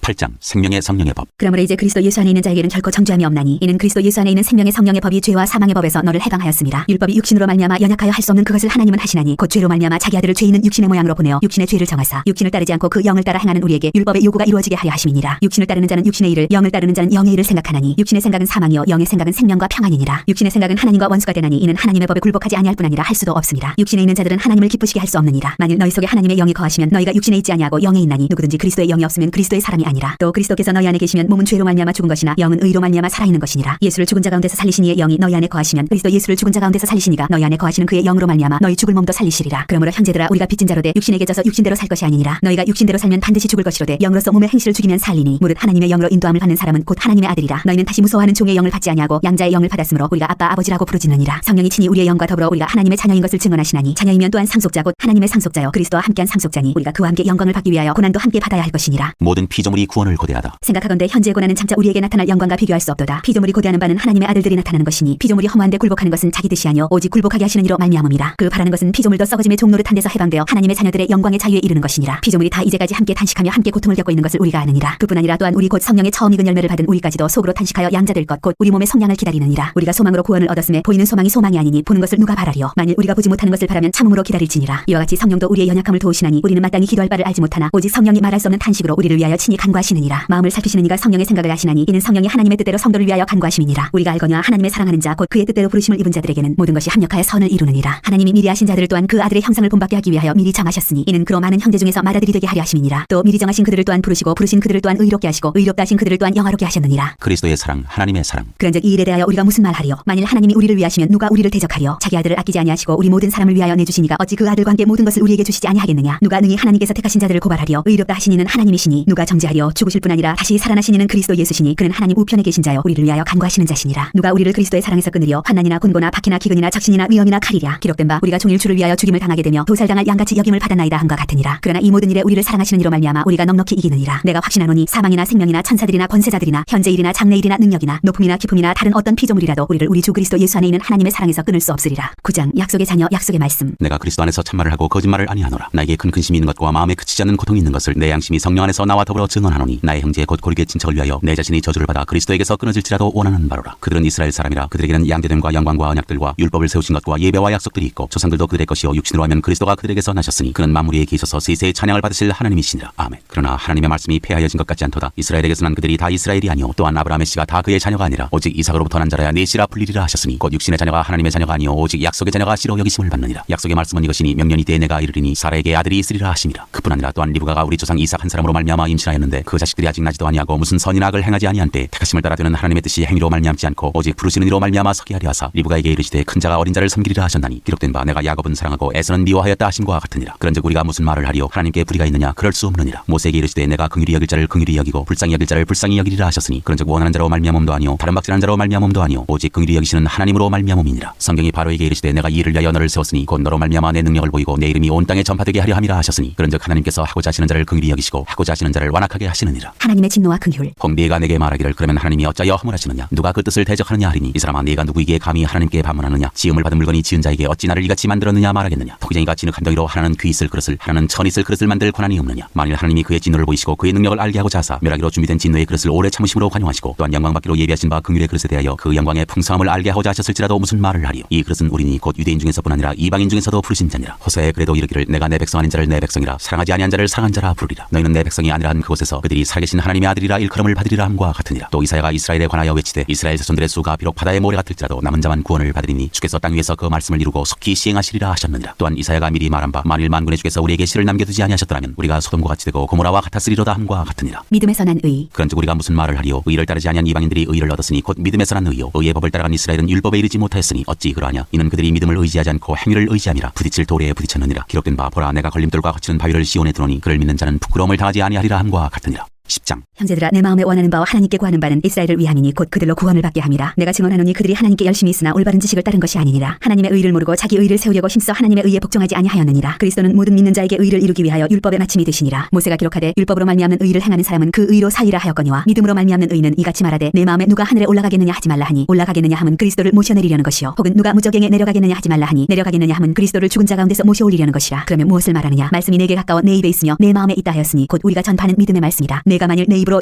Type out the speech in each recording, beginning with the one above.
8장 생명의 성령의 법. 그러므로 이제 그리스도 예수 안에 있는 자에게는 결코 정죄함이 없나니 이는 그리스도 예수 안에 있는 생명의 성령의 법이 죄와 사망의 법에서 너를 해방하였습니다. 율법이 육신으로 말미암아 연약하여 할 수 없는 그것을 하나님은 하시나니 곧 죄로 말미암아 자기 아들을 죄 있는 육신의 모양으로 보내어 육신의 죄를 정하사 육신을 따르지 않고 그 영을 따라 행하는 우리에게 율법의 요구가 이루어지게 하려 하심이니라. 육신을 따르는 자는 육신의 일을, 영을 따르는 자는 영의 일을 생각하나니 육신의 생각은 사망이요 영의 생각은 생명과 평안이니라. 육신의 생각은 하나님과 원수가 되나니 이는 하나님의 법에 굴복하지 아니할 뿐 아니라 할 수도 없습니다. 육신에 있는 자들은 하나님을 기쁘시게 할 수 없느니라. 만일 너희 속에 하나님의 영이 거하시면 너희가 육신에 있지 아니하고 영에 있나니 누구든지 그리스도의 영이 없으면 그리스도의 사람이 아니라. 또 그리스도께서 너희 안에 계시면 몸은 죄로 말미암아 죽은 것이나 영은 의로 말미암아 살아있는 것이니라. 예수를 죽은 자 가운데서 살리신 이의 영이 너희 안에 거하시면 그리스도 예수를 죽은 자 가운데서 살리시니가 너희 안에 거하시는 그의 영으로 말미암아 너희 죽을 몸도 살리시리라. 그러므로 형제들아 우리가 빚진 자로 돼 육신에게 져서 육신대로 살 것이 아니니라. 너희가 육신대로 살면 반드시 죽을 것이로되 영으로서 몸의 행실을 죽이면 살리니 무릇 하나님의 영으로 인도함을 받는 사람은 곧 하나님의 아들이라. 너희는 다시 무서워하는 종의 영을 받지 아니하고 양자의 영을 받았으므로 우리가 아빠 아버지라고 부르짖느니라. 성령이 친히 우리의 영과 더불어 우리가 하나님의 자녀인 것을 증언하시나니 자녀이면 또한 상속자 곧 하나님의 상속자여 그리스도와 함께한 상속자니 우리가 그와 함께 영광을 받기 위하여 고난도 함께 받아야 할 것이니라. 모든 피조물이 구원을 고대하다. 생각하건대 현재의 고난은 장차 우리에게 나타날 영광과 비교할 수 없도다. 피조물이 고대하는 바는 하나님의 아들들이 나타나는 것이니 피조물이 허무한데 굴복하는 것은 자기 뜻이 아니요 오직 굴복하게 하시는 이로 말미암음이라. 그 바라는 것은 피조물도 썩어짐의 종노릇한 데서 해방되어 하나님의 자녀들의 영광의 자유에 이르는 것이니라. 피조물이 다 이제까지 함께 탄식하며 함께 고통을 겪고 있는 것을 우리가 아느니라. 그뿐 아니라 또한 우리 곧 성령의 처음 익은 열매를 받은 우리까지도 속으로 탄식하여 양자될 것 곧 우리 몸의 성량을 기다리느니라. 우리가 소망으로 구원을 얻었음에 보이는 소망이 소망이 아니니 보는 것을 누가 바라리요. 만일 우리가 보지 못하는 것을 바라면 참음으로 기다릴지니라. 이와 같이 성령도 우리의 연약함을 도우시나니 우리는 마땅히 기도할 바를 알지 못하나 오직 성령이 말할 수 없는 탄식으로 우리를 위하여 친히 간구하시느니라. 마음을 살피시는 이가 성령의 생각을 아시나니 이는 성령이 하나님의 뜻대로 성도를 위하여 간구하심이니라. 우리가 알거니와 하나님의 사랑하는 자 곧 그의 뜻대로 부르심을 입은 자들에게는 모든 것이 합력하여 선을 이루느니라. 하나님이 미리 하신 자들을 또한 그 아들의 형상을 본받게 하기 위하여 미리 정하셨으니 이는 그로 많은 형제 중에서 맏아들이 되게 하려 하심이니라. 또 미리 정하신 그들을 또한 부르시고 부르신 그들을 또한 의롭게 하시고 의롭다 하신 그들을 또한 영화롭게 하셨느니라. 그리스도의 사랑, 하나님의 사랑. 그런즉 이 일에 대하여 우리가 무슨 말하리요. 만일 하나님이 우리를 위하시면 누가 우리를 대적하리요. 자기 아들을 아끼지 아니하시고 우리 모든 사람을 위하여 내주시니가 어찌 그 아들과 함께 모든 것을 우리에게 주시지 아니하겠느냐. 누가 능히 하나님께서 택하신 자들을 고발하리요. 의롭다 하신 이는 하나님이시니 누가 정죄하리요. 죽으실 뿐 아니라 다시 살아나신 이는 그리스도 예수시니 그는 하나님 우편에 계신 자요 우리를 위하여 간구하시는 자시니라. 누가 우리를 그리스도의 사랑에서 끊으려. 환난이나 곤고나 박해나 기근이나 적신이나 위험이나 칼이랴. 기록된 바 우리가 종일 주를 위하여 죽임을 당하게 되며 도살당할 양같이 여김을 받았나이다 함과 같으니라. 그러나 이 모든 일에 우리를 사랑하시는 이로 말미암아 우리가 넉넉히 이기느니라. 내가 확신하노니 사망이나 생명이나 천사들이나 권세자들이나 현재일이나 장래일이나 능력이나 높음이나 기품이나 다른 어떤 피조물이라도 우리를 우리 주 그리스도 예수 안에 있는 하나님의 사랑에서 끊을 수 없으리라. 9장 약속의 자녀 약속의 말씀. 내가 그리스도 안에서 참말을 하고 거짓말을 아니하노라. 나에게 큰 근심이 있는 것과 마음에 그치지 않는 고통이 있는 것을 내 양심이 성령 안에서 나와 더불어 증언하노니 나의 형제 곧 고르게 친척을 위하여 내 자신이 저주를 받아 그리스도에게서 끊어질지라도 원하는 바로라. 그들은 이스라엘 사람이라. 그들에게는 양대됨과 영광과 언약들과 율법을 세우신 것과 예배와 약속들이 있고 조상들도 그들의 것이요 육신으로 하면 그리스도가 그들에게서 나셨으니 그는 만물에 계셔서 세세의 찬양을 받으실 하나님이시니라. 아멘. 그러나 하나님의 말씀이 폐하여진 것 같지 않도다. 이스라엘에게서 난 그들이 다 이스라엘이 아니요 또한 아브라함의 씨가 다 그의 자녀가 아니라 오직 이삭으로부터 난 자라야 네 씨라 불리리라 하셨으니 곧 육신의 자녀가 하나님의 자녀가 아니요 오직 약속의 자녀가 씨로 여기심을 받느니라. 약속의 말씀은 이것이니 명년이 때에 내가 이르리니 사라에게 아들이 있으리라 하심이라. 그뿐 아니라 또한 리브가가 우리 조상 이삭 한 사람으로 말미암아 임신하였는데 그 자식들이 아직 나지도 아니하고 무슨 선이나 악을 행하지 아니한 때 택하심을 따라 되는 하나님의 뜻이 행위로 말미암지 않고 오직 부르시는 이로 말미암아 서게 하려 하사 리브가에게 이르시되 큰 자가 어린 자를 섬기리라 하셨나니 기록된 바 내가 야곱은 사랑하고 에서는 미워하였다 하심과 같으니라. 그런즉 우리가 무슨 말을 하리요. 하나님께 불의가 있느냐. 그럴 수 없느니라. 모세에게 이르시되 내가 긍휼히 여길 자를 긍휼히 여기고 불쌍히 여길 자를 불쌍히 여기리라 하셨으니 그런즉 원하는 자로 말미암음도 아니요 다른 박질하는 자로 말미암음도 아니요 오직 긍휼히 여기시는 하나님으로 말미암음이니라. 성경이 바로에게 이르시되 내가 이 일을 위하여 너를 세웠으니 곧 너로 말미암아 내 능력을 보이고 내 이름이 온 땅에 전파되게 하려 함이라 하셨으니 그런즉 하나님께서 하고자 하시는 자를 긍휼히 여기시고 하고자 하시는 자를 완악하게 하시느니라. 하나님의 진노와 긍휼. 혹 네가 내게 말하기를 그러면 하나님이 어찌하여 허물하시느냐. 누가 그 뜻을 대적하느냐 하리니 이 사람아 네가 누구에게 감히 하나님께 반문하느냐. 지음을 받은 물건이 지은 자에게 어찌 나를 이같이 만들었느냐 말하겠느냐. 토기쟁이가 진흙 한 덩이로 하나는 귀 있을 그릇을 하나는 천 있을 그릇을 만들 권한이 없느냐. 만일 하나님이 그의 진노를 보이시고 그의 능력을 알게 하고자 하사 멸하기로 준비된 진노의 그릇을 오래 참으심으로 관용하시고 또한 영광 받기로 예비하신 바 긍휼의 그릇에 대하여 그 영광의 풍성함을 알게 하고자 하셨을지라도 무슨 말을 하리요. 이 그릇은 우리니 곧 유대인 중에서뿐 아니라 이방인 중에서도 부르신 자니라. 호세에 그래도 이르기를 내가 내 백성 아닌 자를 내 백성이라 사랑하지 아니한 자를 사랑한 자라 부르리라. 너희는 내 백성이 아니라 한 그곳에서 그들이 살아계신 하나님의 아들이라 일컬음을 받으리라 함과 같으니라. 또 이사야가 이스라엘에 관하여 외치되 이스라엘 자손들의 수가 비록 바다의 모래 같을지라도 남은 자만 구원을 받으리니 주께서 땅 위에서 그 말씀을 이루고 속히 시행하시리라 하셨느니라. 또한 이사야가 미리 말한 바 만일 만군의 주께서 우리에게 씨를 남겨두지 아니하셨더라면 우리가 소돔과 같이 되고 고모라와 같았으리로다 함과 같으니라. 믿음에서 난 의. 그런즉 우리가 무슨 말을 하리요. 의를 따르지 아니한 이방인들이 의를 얻었으니 곧 믿음에서 난 의요. 의의 법을 따라간 이스라엘은 율법에 이르지 못하였으니 어찌 그러하냐. 이는 그들이 믿음을 의지하지 않고 행위를 의지함이라. 부딪힐 돌에 부딪혔느니라. 기록된 바 보라 내가 걸림돌과 거치는 바위를 시온에 두노니 그를 믿는 자는 부끄러움을 당하지 아니하리라 함과 같으니라. 10장. 형제들아 내 마음에 원하는 바와 하나님께 구하는 바는 이스라엘을 위함이니 곧 그들로 구원을 받게 함이라. 내가 증언하노니 그들이 하나님께 열심히 있으나 올바른 지식을 따른 것이 아니니라. 하나님의 의를 모르고 자기 의를 세우려고 힘써 하나님의 의에 복종하지 아니하였느니라. 그리스도는 모든 믿는 자에게 의를 이루기 위하여 율법의 마침이 되시니라. 모세가 기록하되 율법으로 말미암는 의를 행하는 사람은 그 의로 사이라 하였거니와 믿음으로 말미암는 의는 이같이 말하되 내 마음에 누가 하늘에 올라가겠느냐 하지 말라 하니 올라가겠느냐 함은 그리스도를 모셔내리려는 것이요 혹은 누가 무저갱에 내려가겠느냐 하지 말라 하니 내려가겠느냐 함은 그리스도를 죽은 자 가운데서 모셔올리려는 것이라. 그러면 무엇을 말하느냐. 말씀이 내게 가까워 내 입에 있으며 내 마음에 있다 하였으니 곧 우리가 전파하는 믿음의 말씀이라. 내가 만일 만일 내 입으로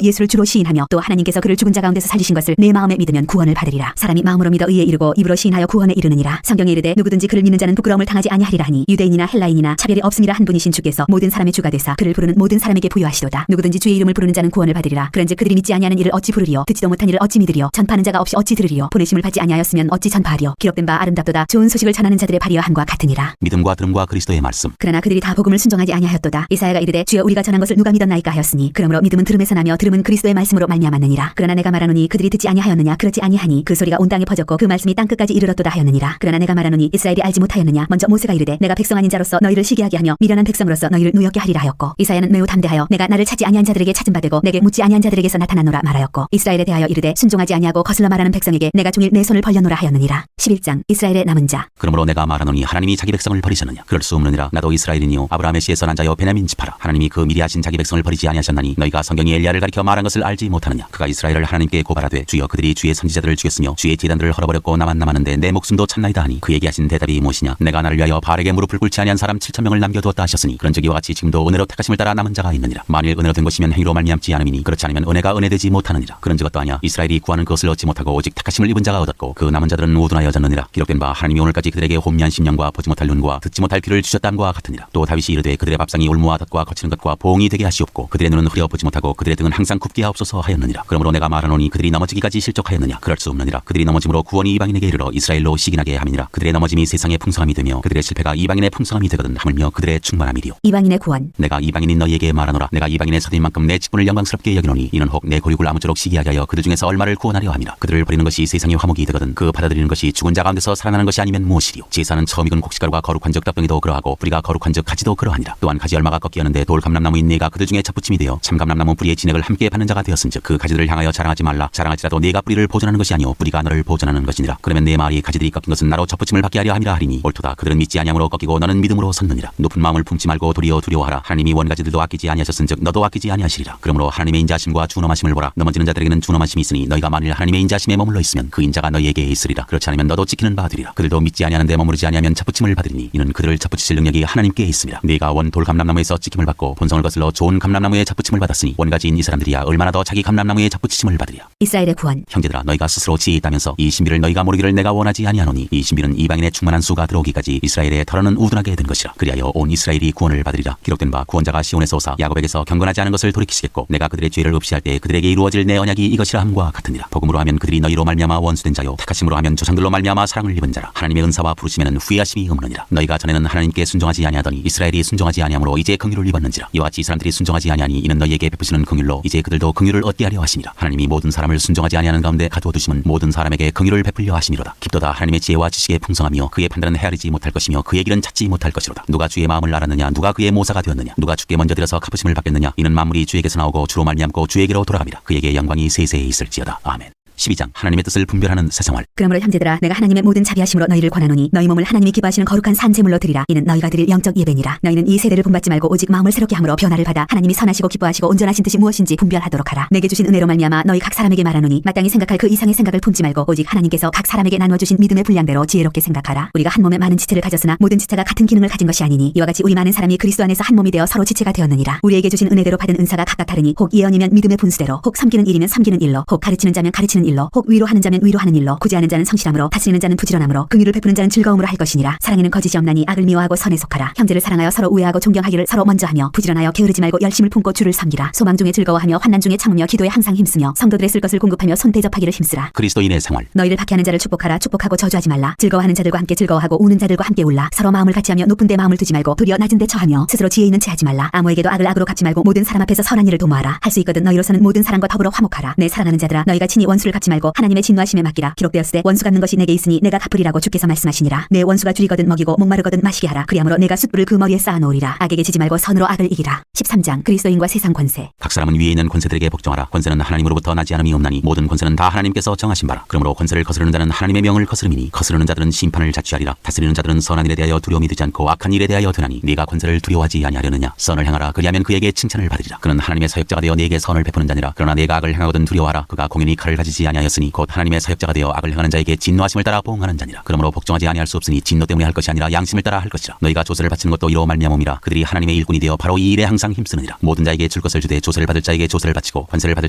예수를 주로 시인하며 또 하나님께서 그를 죽은 자 가운데서 살리신 것을 내 마음에 믿으면 구원을 받으리라. 사람이 마음으로 믿어 의에 이르고 입으로 시인하여 구원에 이르느니라. 성경에 이르되 누구든지 그를 믿는 자는 부끄러움을 당하지 아니하리라 하니 유대인이나 헬라인이나 차별이 없음이라 한 분이신 주께서 모든 사람의 주가 되사 그를 부르는 모든 사람에게 부여하시도다. 누구든지 주의 이름을 부르는 자는 구원을 받으리라. 그런즉 그들이 믿지 아니하는 일을 어찌 부르리요? 듣지도 못한 일을 어찌 믿으리요? 전파하는 자가 없이 어찌 들으리요? 보내심을 받지 아니하였으면 어찌 전파하리요? 기록된 바 아름답도다. 좋은 소식을 전하는 자들의 발이여 함과 같으니라. 믿음과 들음과 그리스도의 말씀. 그러나 그들이 다 복음을 순종하지 아니하였도다. 이사야가 이르되 주여 우리가 전한 것을 누가 믿었나이까 하였으니 그러므로 믿음은 들음에서 나며 들음은 그리스도의 말씀으로 말미암았느니라. 그러나 내가 말하노니 그들이 듣지 아니하였느냐? 그렇지 아니하니 그 소리가 온 땅에 퍼졌고 그 말씀이 땅 끝까지 이르렀도다 하였느니라. 그러나 내가 말하노니 이스라엘이 알지 못하였느냐? 먼저 모세가 이르되 내가 백성 아닌 자로서 너희를 시기하게 하며 미련한 백성으로서 너희를 누였게 하리라 하였고 이사야는 매우 담대하여 내가 나를 찾지 아니한 자들에게 찾은 바 되고 내게 묻지 아니한 자들에게서 나타나노라 말하였고 이스라엘에 대하여 이르되 순종하지 아니하고 거슬러 말하는 백성에게 내가 종일 내 손을 벌려노라 하였느니라. 11장 이스라엘의 남은 자. 그러므로 내가 말하노니 하나님이 자기 백성을 버리셨느냐? 그럴 수 없느니라. 나도 이스라엘이니요 아브라함의 씨에서 난 자여 베냐민 지파라. 하나님이 그 미리 하신 자기 백성을 버리지 아니하셨나니 너희가 성경이 엘리야를 가리켜 말한 것을 알지 못하느냐? 그가 이스라엘을 하나님께 고발하되 주여 그들이 주의 선지자들을 죽였으며 주의 제단들을 헐어버렸고 나만 남았는데 내 목숨도 참나이다 하니 그에게 하신 대답이 무엇이냐? 내가 나를 위하여 바알에게 무릎을 꿇지 아니한 사람 7,000명을 남겨두었다 하셨으니 그런즉 이와 같이 지금도 은혜로 택하심을 따라 남은 자가 있느니라. 만일 은혜로 된 것이면 행위로 말미암지 않음이니 그렇지 않으면 은혜가 은혜되지 못하느니라. 그런즉 어떠하냐? 이스라엘이 구하는 것을 얻지 못하고 오직 택하심을 입은 자가 얻었고 그 남은 자들은 우둔하여졌느니라. 기록된 바 하나님이 오늘까지 그들에게 혼미한 심령과 보지 못할 눈과 듣지 못할 귀를 주셨다함과 같으니라. 또 다윗이 이르되 그들의 밥상이 울무와 덫과 거치는 것과 보응이 되게 하시옵고 그들의 눈은 흐려 보지 못하고 그들의 등은 항상 굽게 하옵소서 하였느니라. 그러므로 내가 말하노니 그들이 넘어지기까지 실족하였느냐? 그럴 수 없느니라. 그들이 넘어짐으로 구원이 이방인에게 이르러 이스라엘로 시기나게 함이니라. 그들의 넘어짐이 세상의 풍성함이 되며 그들의 실패가 이방인의 풍성함이 되거든 하물며 그들의 충만함이리요. 이방인의 구원. 내가 이방인인 너희에게 말하노라. 내가 이방인의 서대인 만큼 내 직분을 영광스럽게 여기노니 이는 혹 내 고육을 아무쪼록 시기하게 하여 그들 중에서 얼마를 구원하려 함이라. 그들을 버리는 것이 세상의 화목이 되거든 그 받아들이는 것이 죽은 자 가운데서 살아나는 것이 아니면 무엇이리요? 제사는 처음 익은 곡식가루가 거룩한 적 떡덩이도 그러하고 뿌리가 거룩한 적 가지도 그러하니라. 또한 가지 얼마가 꺾기 하는데 돌 감람나무인 네가 그들 중에 첫붙임이 되어 참 감람나무 뿌리의 진액을 함께 받는 자가 되었은즉 그 가지들을 향하여 자랑하지 말라. 자랑할지라도 네가 뿌리를 보존하는 것이 아니오 뿌리가 너를 보존하는 것이니라. 그러면 내 말이 가지들이 꺾인 것은 나로 첫붙임을 받게 하려 함이라 하리니 옳도다. 그들은 믿지 아니함으로 꺾이고 너는 믿음으로 섰느니라. 높은 마음을 품지 말고 도리어 두려워하라. 하나님이 원가지들도 아끼지 아니하셨은즉 너도 아끼지 아니하시리라. 그러므로 하나님의 인자하심과 준엄하심을 보라. 넘어지는 자들에게는 준엄하심이 있으니 너희가 만일 하나님의 인자하심에 머물러 있으면 그 인자가 너희에게 있으리라. 그렇지 않으면 너도 지키는 바 되리라. 그들도 믿지 아니하는데 머무르지 아니하면 첫붙임을 받으리니 이는 그들을 첫붙이실 능력이 하나님께 있습니다. 네가 원 돌 감람나무에서 찍힘을 받고 본성을 거슬러 좋은 감람나무에 첫붙임을 받았으니 원가지인 이 사람들이야 얼마나 더 자기 감람나무에 첫붙이심을 받으리라. 이스라엘의 구원. 형제들아 너희가 스스로 지혜 있다면서 이 신비를 너희가 모르기를 내가 원하지 아니하노니 이 신비는 이방인의 충만한 수가 들어오기까지 이스라엘의 털어는 우둔하게 된 것이라. 그리하여 온 이스라엘이 구원을 받으리라. 기록된 바 구원자가 시온에서 오사 야곱에게서 경건하지 않은 것을 돌이키시겠고 내가 그들의 죄를 없이할 때 그들에게 이루어질 내 언약이 이것이라 함과 같으니라. 복음으로 하면 그들이 너희로 말미암아 원수된 자요 택하심으로 하면 조상들로 말미암아 사랑을 입은 자라. 하나님의 은사와 부르심에는 후회하심이 없느니라. 너희가 전에는 하나님께 순종하지 아니하더니 이스라엘이 순종하지 아니하므로 이제 긍휼을 입었는지라. 이와 같이 이 사람들이 순종하지 아니하니 이는 너희에게 베푸시는 긍휼로 이제 그들도 긍휼을 얻게 하려 하심이라. 하나님이 모든 사람을 순종하지 아니하는 가운데 가두어 두심은 모든 사람에게 긍휼을 베풀려 하심이로다. 깊도다 하나님의 지혜와 지식의 풍성하며 그의 판단은 헤아리지 못할 것이며 그의 길은 찾지 못할 것이로다. 누가 주의 마음을 알았느냐? 누가 그의 모사가 되었느냐? 누가 주께 먼저 들어서 갚으심을 받겠느냐? 이는 만물이 주에게서 나오고 주로 말미암고 주에게로 돌아갑니다. 그에게 영광이 세세에 있을지어다. 아멘. 12장 하나님의 뜻을 분별하는 새생활. 그러므로 형제들아 내가 하나님의 모든 자비하심으로 너희를 권하노니 너희 몸을 하나님이 기뻐하시는 거룩한 산 제물로 드리라. 이는 너희가 드릴 영적 예배니라. 너희는 이 세대를 본받지 말고 오직 마음을 새롭게 함으로 변화를 받아 하나님이 선하시고 기뻐하시고 온전하신 뜻이 무엇인지 분별하도록 하라. 내게 주신 은혜로 말미암아 너희 각 사람에게 말하노니 마땅히 생각할 그 이상의 생각을 품지 말고 오직 하나님께서 각 사람에게 나누어 주신 믿음의 분량대로 지혜롭게 생각하라. 우리가 한 몸에 많은 지체를 가졌으나 모든 지체가 같은 기능을 가진 것이 아니니 이와 같이 우리 많은 사람이 그리스도 안에서 한 몸이 되어 서로 지체가 되었느니라. 우리에게 주신 은혜대로 받은 은사가 각각 다르니 혹 예언이면 믿음의 분수대로 혹 섬기는 일이면 섬기는 일로 혹 가르치는 자면 가르치는 일로 혹 위로하는 자면 위로하는 일로 구제하는 자는 성실함으로 다스리는 자는 부지런함으로 긍휼을 베푸는 자는 즐거움으로 할 것이니라. 사랑에는 거짓이 없나니 악을 미워하고 선에 속하라. 형제를 사랑하여 서로 우애하고 존경하기를 서로 먼저 하며 부지런하여 게으르지 말고 열심을 품고 주를 섬기라. 소망 중에 즐거워하며 환난 중에 참으며 기도에 항상 힘쓰며 성도들의 쓸 것을 공급하며 손 대접하기를 힘쓰라. 그리스도인의 생활. 너희를 박해하는 자를 축복하라. 축복하고 저주하지 말라. 즐거워하는 자들과 함께 즐거워하고 우는 자들과 함께 울라. 서로 마음을 같이하며 높은 데 마음을 두지 말고 도리어 낮은 데 처하며 스스로 지혜 있는 채 하지 말라. 아무에게도 악을 악으로 갚지 말고 모든 사람 앞에서 선한 일을 도모하라. 할 수 있거든 너희로서는 모든 사람과 더불어 화목하라. 내 사랑하는 자들아 너희가 친히 원수를 갚지 말고 하나님의 진노하심에 맡기라. 기록되었으되 원수 갚는 것이 내게 있으니 내가 갚으리라고 주께서 말씀하시니라. 내 원수가 줄이거든 먹이고 목마르거든 마시게 하라. 그리하므로 내가 숯불을 그 머리에 쌓아놓으리라. 악에게 지지 말고 선으로 악을 이기라. 13장 그리스도인과 세상 권세. 각 사람은 위에 있는 권세들에게 복종하라. 권세는 하나님으로부터 나지 않음이 없나니 모든 권세는 다 하나님께서 정하신 바라. 그러므로 권세를 거스르는 자는 하나님의 명을 거스름이니 거스르는 자들은 심판을 자취하리라. 다스리는 자들은 선한 일에 대하여 두려움이 되지 않고 악한 일에 대하여 되나니 네가 권세를 두려워하지 아니하려느냐? 선을 행하라. 그리하면 그에게 칭찬을 받으리라. 그는 하나님의 사역자가 되어 네게 선을 베푸는 자니라. 그러나 네가 악을 행하거든 두려워하라. 그가 공연히 칼을 가지지 아니하였으니 곧 하나님의 사역자가 되어 악을 행하는 자에게 진노하심을 따라 보응하는 자니라. 그러므로 복종하지 아니할 수 없으니 진노 때문에 할 것이 아니라 양심을 따라 할 것이라. 너희가 조세를 바치는 것도 이로 말미암음이라. 그들이 하나님의 일꾼이 되어 바로 이 일에 항상 힘쓰느니라. 모든 자에게 줄 것을 주되 조세를 받을 자에게 조세를 바치고 관세를 받을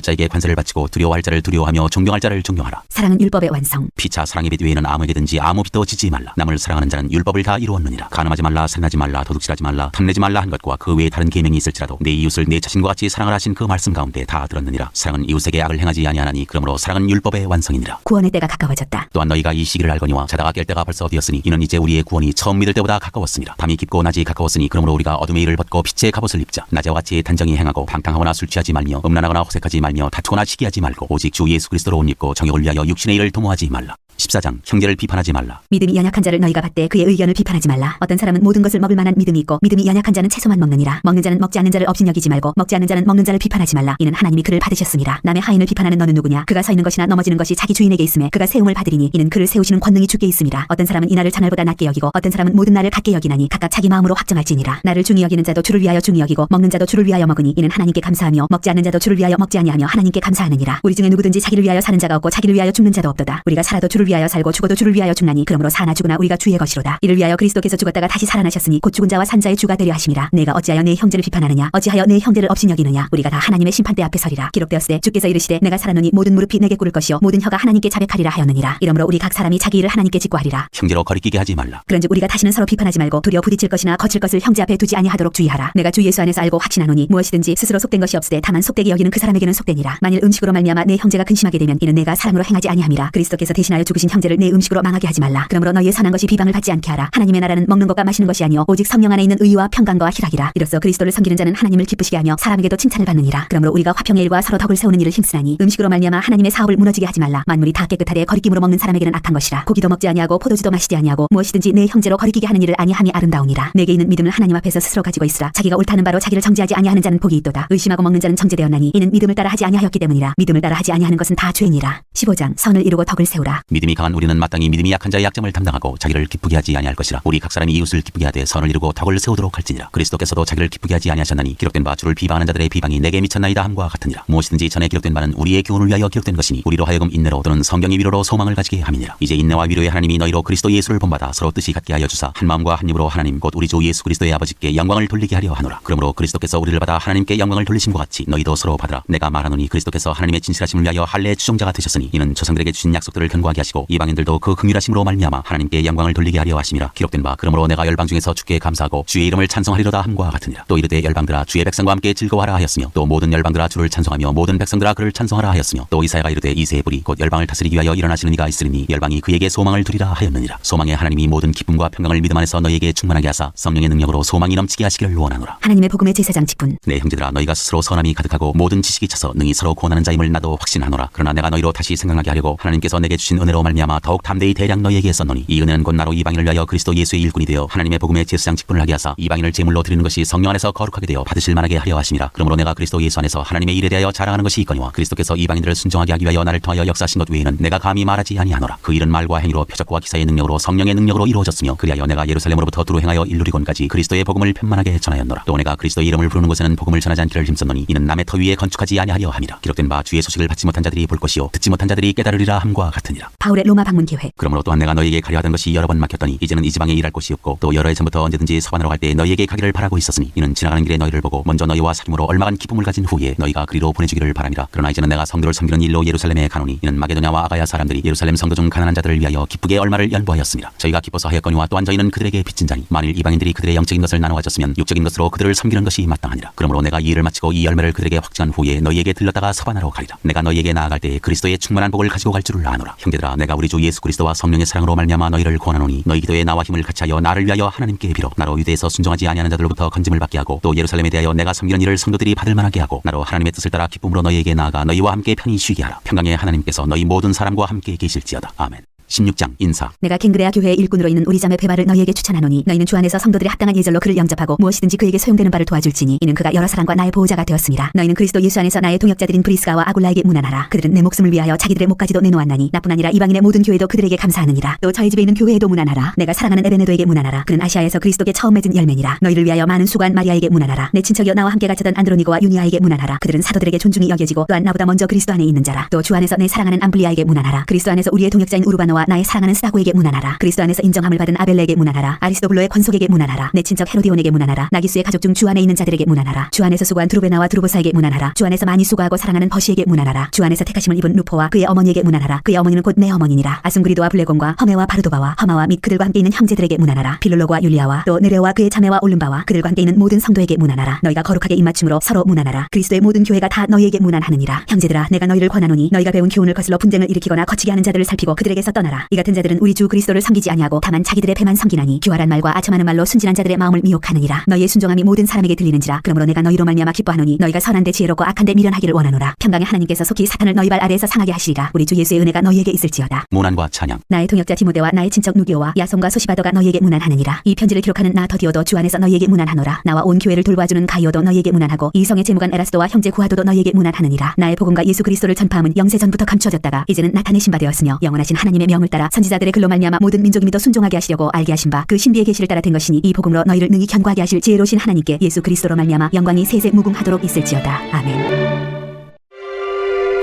자에게 관세를 바치고 두려워할 자를 두려워하며 존경할 자를 존경하라. 사랑은 율법의 완성. 피차 사랑의 빛 외에는 아무에게든지 아무 빛도 지지 말라. 남을 사랑하는 자는 율법을 다 이루었느니라. 간음하지 말라, 살인하지 말라, 도둑질하지 말라, 탐내지 말라 한 것과 그 외에 다른 계명이 있을지라도 내 이웃을 내 자신과 같이 사랑하라 하신 그 말씀 가운데 다 들었느니라. 사랑은 이웃에게 악을 행하지 아니하나니 그러므로 사랑은 율법의 완성이니라. 구원의 때가 가까워졌다. 또한 너희가 이 시기를 알거니와 자다가 깰 때가 벌써 되었으니 이는 이제 우리의 구원이 처음 믿을 때보다 가까웠습니다. 밤이 깊고 낮이 가까웠으니 그러므로 우리가 어둠의 일을 벗고 빛의 갑옷을 입자. 낮에와 같이 단정히 행하고 방탕하거나 술 취하지 말며 음란하거나 호색하지 말며 다투거나 시기하지 말고 오직 주 예수 그리스도로 옷 입고 정욕을 위하여 육신의 일을 도모하지 말라. 14장 형제를 비판하지 말라. 믿음이 연약한 자를 너희가 받되 그의 의견을 비판하지 말라. 어떤 사람은 모든 것을 먹을 만한 믿음이 있고 믿음이 연약한 자는 채소만 먹느니라. 먹는 자는 먹지 않는 자를 업신여기지 말고 먹지 않는 자는 먹는 자를 비판하지 말라. 이는 하나님이 그를 받으셨습니다. 남의 하인을 비판하는 너는 누구냐? 그가 서 있는 것이나 넘어지는 것이 자기 주인에게 있음에 그가 세움을 받으리니 이는 그를 세우시는 권능이 주께 있습니다. 어떤 사람은 이 날을 전날보다 낮게 여기고 어떤 사람은 모든 날을 같게 여기나니 각각 자기 마음으로 확정할지니라. 나를 중히 여기는 자도 주를 위하여 중히 여기고 먹는 자도 주를 위하여 먹으니 이는 하나님께 감사하며 먹지 않는 자도 주를 위하여 먹지 아니하며 하나님께 감사하느니라. 우리 중에 누구든지 자기를 위하여 사는 자가 없고 자기를 위하여 죽는 자도 없도다. 우리가 살아도 주를 위하여 살고 죽어도 주를 위하여 죽나니 그러므로 사나 죽으나 우리가 주의 것이로다. 이를 위하여 그리스도께서 죽었다가 다시 살아나셨으니 곧 죽은 자와 산 자의 주가 되려 하심이라. 내가 어찌하여 내 형제를 비판하느냐? 어찌하여 내 형제를 업신여기느냐? 우리가 다 하나님의 심판대 앞에 서리라. 기록되었으되 주께서 이르시되 내가 살아노니 모든 무릎이 내게 꿇을 것이요 모든 혀가 하나님께 자백하리라 하였느니라. 이러므로 우리 각 사람이 자기 일을 하나님께 직고하리라. 형제로 거리끼게 하지 말라. 그런즉 우리가 다시는 서로 비판하지 말고 도리어 부딪힐 것이나 거칠 것을 형제 앞에 두지 아니하도록 주의하라. 내가 주 예수 안에서 알고 확신하노니 무엇이든지 스스로 속된 것이 없으되 다만 속되게 여기는 그 사람에게는 속되니라. 만일 음식으로 말미암아 내 형제가 근심하게 되면 이는 내가 사랑으로 행하지 아니함이라. 그리스도께서 대신하여 죽으신 형제를 내 음식으로 망하게 하지 말라. 그러므로 너희의 선한 것이 비방을 받지 않게 하라. 하나님의 나라는 먹는 것과 마시는 것이 아니요 오직 성령 안에 있는 의와 평강과 희락이라. 이로써 그리스도를 섬기는 자는 하나님을 기쁘시게 하며 사람에게도 칭찬을 받느니라. 그러므로 우리가 화평의 일과 서로 덕을 세우는 일을 힘쓰나니 음식으로 말미암아 하나님의 사업을 무너지게 하지 말라. 만물이 다 깨끗하되 거리낌으로 먹는 사람에게는 악한 것이라. 고기도 먹지 아니하고 포도주도 마시지 아니하고 무엇이든지 내 형제로 거리끼게 하는 일을 아니함이 아름다우니라. 내게 있는 믿음을 하나님 앞에서 스스로 가지고 있으라. 자기가 옳다는 바로 자기를 정죄하지 아니하는 자는 복이 있도다. 의심하고 먹는 자는 정죄되었나니 이는 믿음을 따라 하지 아니하였기 때문이라. 믿음을 따라 하지 아니하는 것은 다 죄니라. 15장 선을 이루고 덕을 세우라. 믿음이 강한 우리는 마땅히 믿음이 약한 자의 약점을 담당하고 자기를 기쁘게 하지 아니할 것이라. 우리 각 사람이 이웃을 기쁘게 하되 선을 이루고 덕을 세우도록 할지니라. 그리스도께서도 자기를 기쁘게 하지 아니하셨나니 기록된 바 주를 비방하는 자들의 비방이 내게 미쳤나이다 함과 같으니라. 무엇이든지 전에 기록된 바는 우리의 교훈을 위하여 기록된 것이니 우리로 하여금 인내로 또는 성경의 위로로 소망을 가지게 함이니라. 이제 인내와 위로의 하나님이 너희로 그리스도 예수를 본받아 서로 뜻이 같게 하여 주사 한 마음과 한 입으로 하나님 곧 우리 주 예수 그리스도의 아버지께 영광을 돌리게 하려 하노라. 그러므로 그리스도께서 우리를 받아 하나님께 영광을 돌리심과 같이 너희도 서로 받으라. 내가 말하노니 그리스도께서 하나님의 진실하심을 위하여 할례의 추종자가 되셨으니 이는 조상들에게 주신 약속들을 견고하게 하시고 이방인들도 그 긍휼하심으로 말미암아 하나님께 영광을 돌리게 하려 하심이라. 기록된 바 그러므로 내가 열방 중에서 주께 감사하고 주의 이름을 찬송하리로다 함과 같으니라. 또 이르되 열방들아 주의 백성과 함께 즐거워하라 하였으며 또 모든 열방들아 주를 찬송하며 모든 백성들아 그를 찬송하라 하였으며 또 이사야가 이르되 이새의 불이 곧 열방을 다스리기 위하여 일어나시는 이가 있으리니 열방이 그에게 소망을 두리라 하였느니라. 소망의 하나님이 모든 기쁨과 평강을 믿음 안에서 너희에게 충만하게 하사 성령의 능력으로 소망이 넘치게 하시기를 원하노라. 하나님의 복음의 제사장 직분. 내 형제들아 너희가 스스로 선함이 가득하고 모든 지식이 차서 능히 서로 구원하는 자임을 나도 확신하노라. 그러나 내가 너희로 다시 생각나게 하려고 하나님께서 내게 주신 은혜로 말미암아 더욱 담대히 대량 너희에게 썼노니 이 은혜는 곧 나로 이방인을 위하여 그리스도 예수의 일꾼이 되어 하나님의 복음의 제사장 직분을 하게 하사 이방인을 제물로 드리는 것이 성령 안에서 거룩하게 되어 받으실 만하게 하려 하심이라. 그러므로 내가 그리스도 예수 안에서 하나님의 일에 대하여 자랑하는 것이 있거니와 그리스도께서 이방인들을 순종하게 하기 위하여 나를 통하여 역사하신 것 외에는 내가 감히 말하지 아니하노라. 그 일은 말과 행위로 표적과 기사의 능력으로 성령의 능력으로 이루어졌으며 그리하여 내가 예루살렘으로부터 두루 행하여 일루리곤까지 그리스도의 복음을 편만하게 전하였노라. 또 내가 그리스도의 이름을 부르는 곳에는 복음을 전하지 않기를 힘썼노니 이는 남의 터 위에 건축하지 아니하려 함이라. 기록된 바 주의 소식을 받지 못한 자들이 볼 것이요 듣지 못한 자들이 깨달으리라 함과 같으니라. 바울의 로마 방문 계획. 그러므로 또한 내가 너희에게 가려 하던 것이 여러 번 막혔더니 이제는 이 지방에 일할 곳이 없고 또 여러 해 전부터 언제든지 서반으로 갈 때 너희에게 가기를 바라고 있었으니 이는 지나가는 길에 너희를 보고 먼저 너희와 사귐으로 얼마간 기쁨을 가진 후에 너희가 그리로 보내주기를 바람이라. 그러나 이제는 내가 성도를 섬기는 일로 예루살렘에 가노니 이는 마게도냐와 아가야 사람들이 예루살렘 성도 중 가난한 자들을 위하여 기쁘게 얼마를 연보하였습니다. 저희가 기뻐서 하였거니와 또한 저희는 그들에게 빚진 자니 만일 이방인들이 그들의 영적인 것을 나눠 가졌으면 육적인 것으로 그들을 섬기는 것이 마땅하니라. 그러므로 내가 이 일을 마치고 이 열매를 그들에게 확증한 후에 너희에게 들렀다가 서반하러 가리라. 내가 너희에게 나아갈 때에 그리스도의 충만한 복을 가지고 갈 줄을 아노라. 형제들아 내가 우리 주 예수 그리스도와 성령의 사랑으로 말미암아 너희를 권하노니 너희 기도에 나와 힘을 같이하여 나를 위하여 하나님께 빌어 나로 유대에서 순종하지 아니하는 자들로부터 건짐을 받게 하고 또 예루살렘에 대하여 내가 섬기는 일을 성도들이 받을 만하게 하고 나로 하나님의 뜻을 따라 기쁨으로 너희에게 나아가 너희와 함께 편히 쉬게 하라. 평강의 하나님께서 너희 모든 사람과 함께 계실지어다. 아멘. 16장 인사. 내가 갱그레아 교회의 일꾼으로 있는 우리 자매 베바를 너희에게 추천하노니 너희는 주 안에서 성도들의 합당한 예절로 그를 영접하고 무엇이든지 그에게 소용되는 바를 도와줄지니 이는 그가 여러 사람과 나의 보호자가 되었습니다. 너희는 그리스도 예수 안에서 나의 동역자들인 브리스가와 아굴라에게 문안하라. 그들은 내 목숨을 위하여 자기들의 목까지도 내놓았나니 나뿐 아니라 이방인의 모든 교회도 그들에게 감사하느니라. 또 저희 집에 있는 교회에도 문안하라. 내가 사랑하는 에베네도에게 문안하라. 그는 아시아에서 그리스도께 처음 맺은 열매니라. 너희를 위하여 많은 수고한 마리아에게 문안하라. 내 친척이여 나와 함께 갇혔던 안드로니고와 유니아에게 문안하라. 그들은 사도들에게 존중이 여겨지고 또한 나보다 먼저 그리스도 안에 있는 자라. 또 주 안에서 내 사랑하는 암블리아에게 문안하라. 그리스도 안에서 우리의 동역자인 우르바노와 나의 사랑하는 스다고에게 문안하라. 그리스도 안에서 인정함을 받은 아벨레에게 문안하라. 아리스도블로의 권속에게 문안하라. 내 친척 헤로디온에게 문안하라. 나기수의 가족 중 주 안에 있는 자들에게 문안하라. 주 안에서 수고한 드루베나와 드루보사에게 문안하라. 주 안에서 많이 수고하고 사랑하는 버시에게 문안하라. 주 안에서 택하심을 입은 루포와 그의 어머니에게 문안하라. 그의 어머니는 곧 내 어머니니라. 아승그리도와 블레곤과 허메와 바르도바와 허마와 및 그들과 함께 있는 형제들에게 문안하라. 빌롤로와 율리아와 또 느레오와 그의 자매와 올름바와 그들과 함께 있는 모든 성도에게 문안하라. 너희가 거룩하게 입맞춤으로 서로 문안하라. 그리스도의 모든 교회가 다 너희에게 문안하느니라. 형제들아, 내가 너희를 권하노니 너희가 배운 교훈을 거슬러 분쟁을 일으키거나 거치게 하는 자들을 살피고 그들에게서 떠나라. 이 같은 자들은 우리 주 그리스도를 섬기지 아니하고 다만 자기들의 배만 섬기나니 교활한 말과 아첨하는 말로 순진한 자들의 마음을 미혹하느니라. 너희의 순종함이 모든 사람에게 들리는지라. 그러므로 내가 너희로 말미암아 기뻐하노니 너희가 선한데 지혜롭고 악한데 미련하기를 원하노라. 평강의 하나님께서 속히 사탄을 너희 발 아래에서 상하게 하시리라. 우리 주 예수의 은혜가 너희에게 있을지어다. 문안과 찬양. 나의 동역자 디모데와 나의 친척 누기오와 야손과 소시바더가 너희에게 문안하느니라. 이 편지를 기록하는 나 더디오도 주 안에서 너희에게 문안하노라. 나와 온 교회를 돌봐주는 가이오도 너희에게 문안하고 이성의 재무관 에라스도와 형제 구하도도 너희에게 문안하느니라. 나의 복음과 예수 그리스도를 전파함은 영세 전부터 감추어졌다가 이제는 나타내신 바 되었으며 영원하신 하나님의 명을 따라 선지자들의 글로 말미암아 모든 민족이 믿어 순종하게 하시려고 알게 하신 바 그 신비의 계시를 따라 된 것이니 이 복음으로 너희를 능히 견고하게 하실 지혜로우신 하나님께 예수 그리스도로 말미암아 영광이 세세 무궁하도록 있을지어다. 아멘.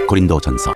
고린도전서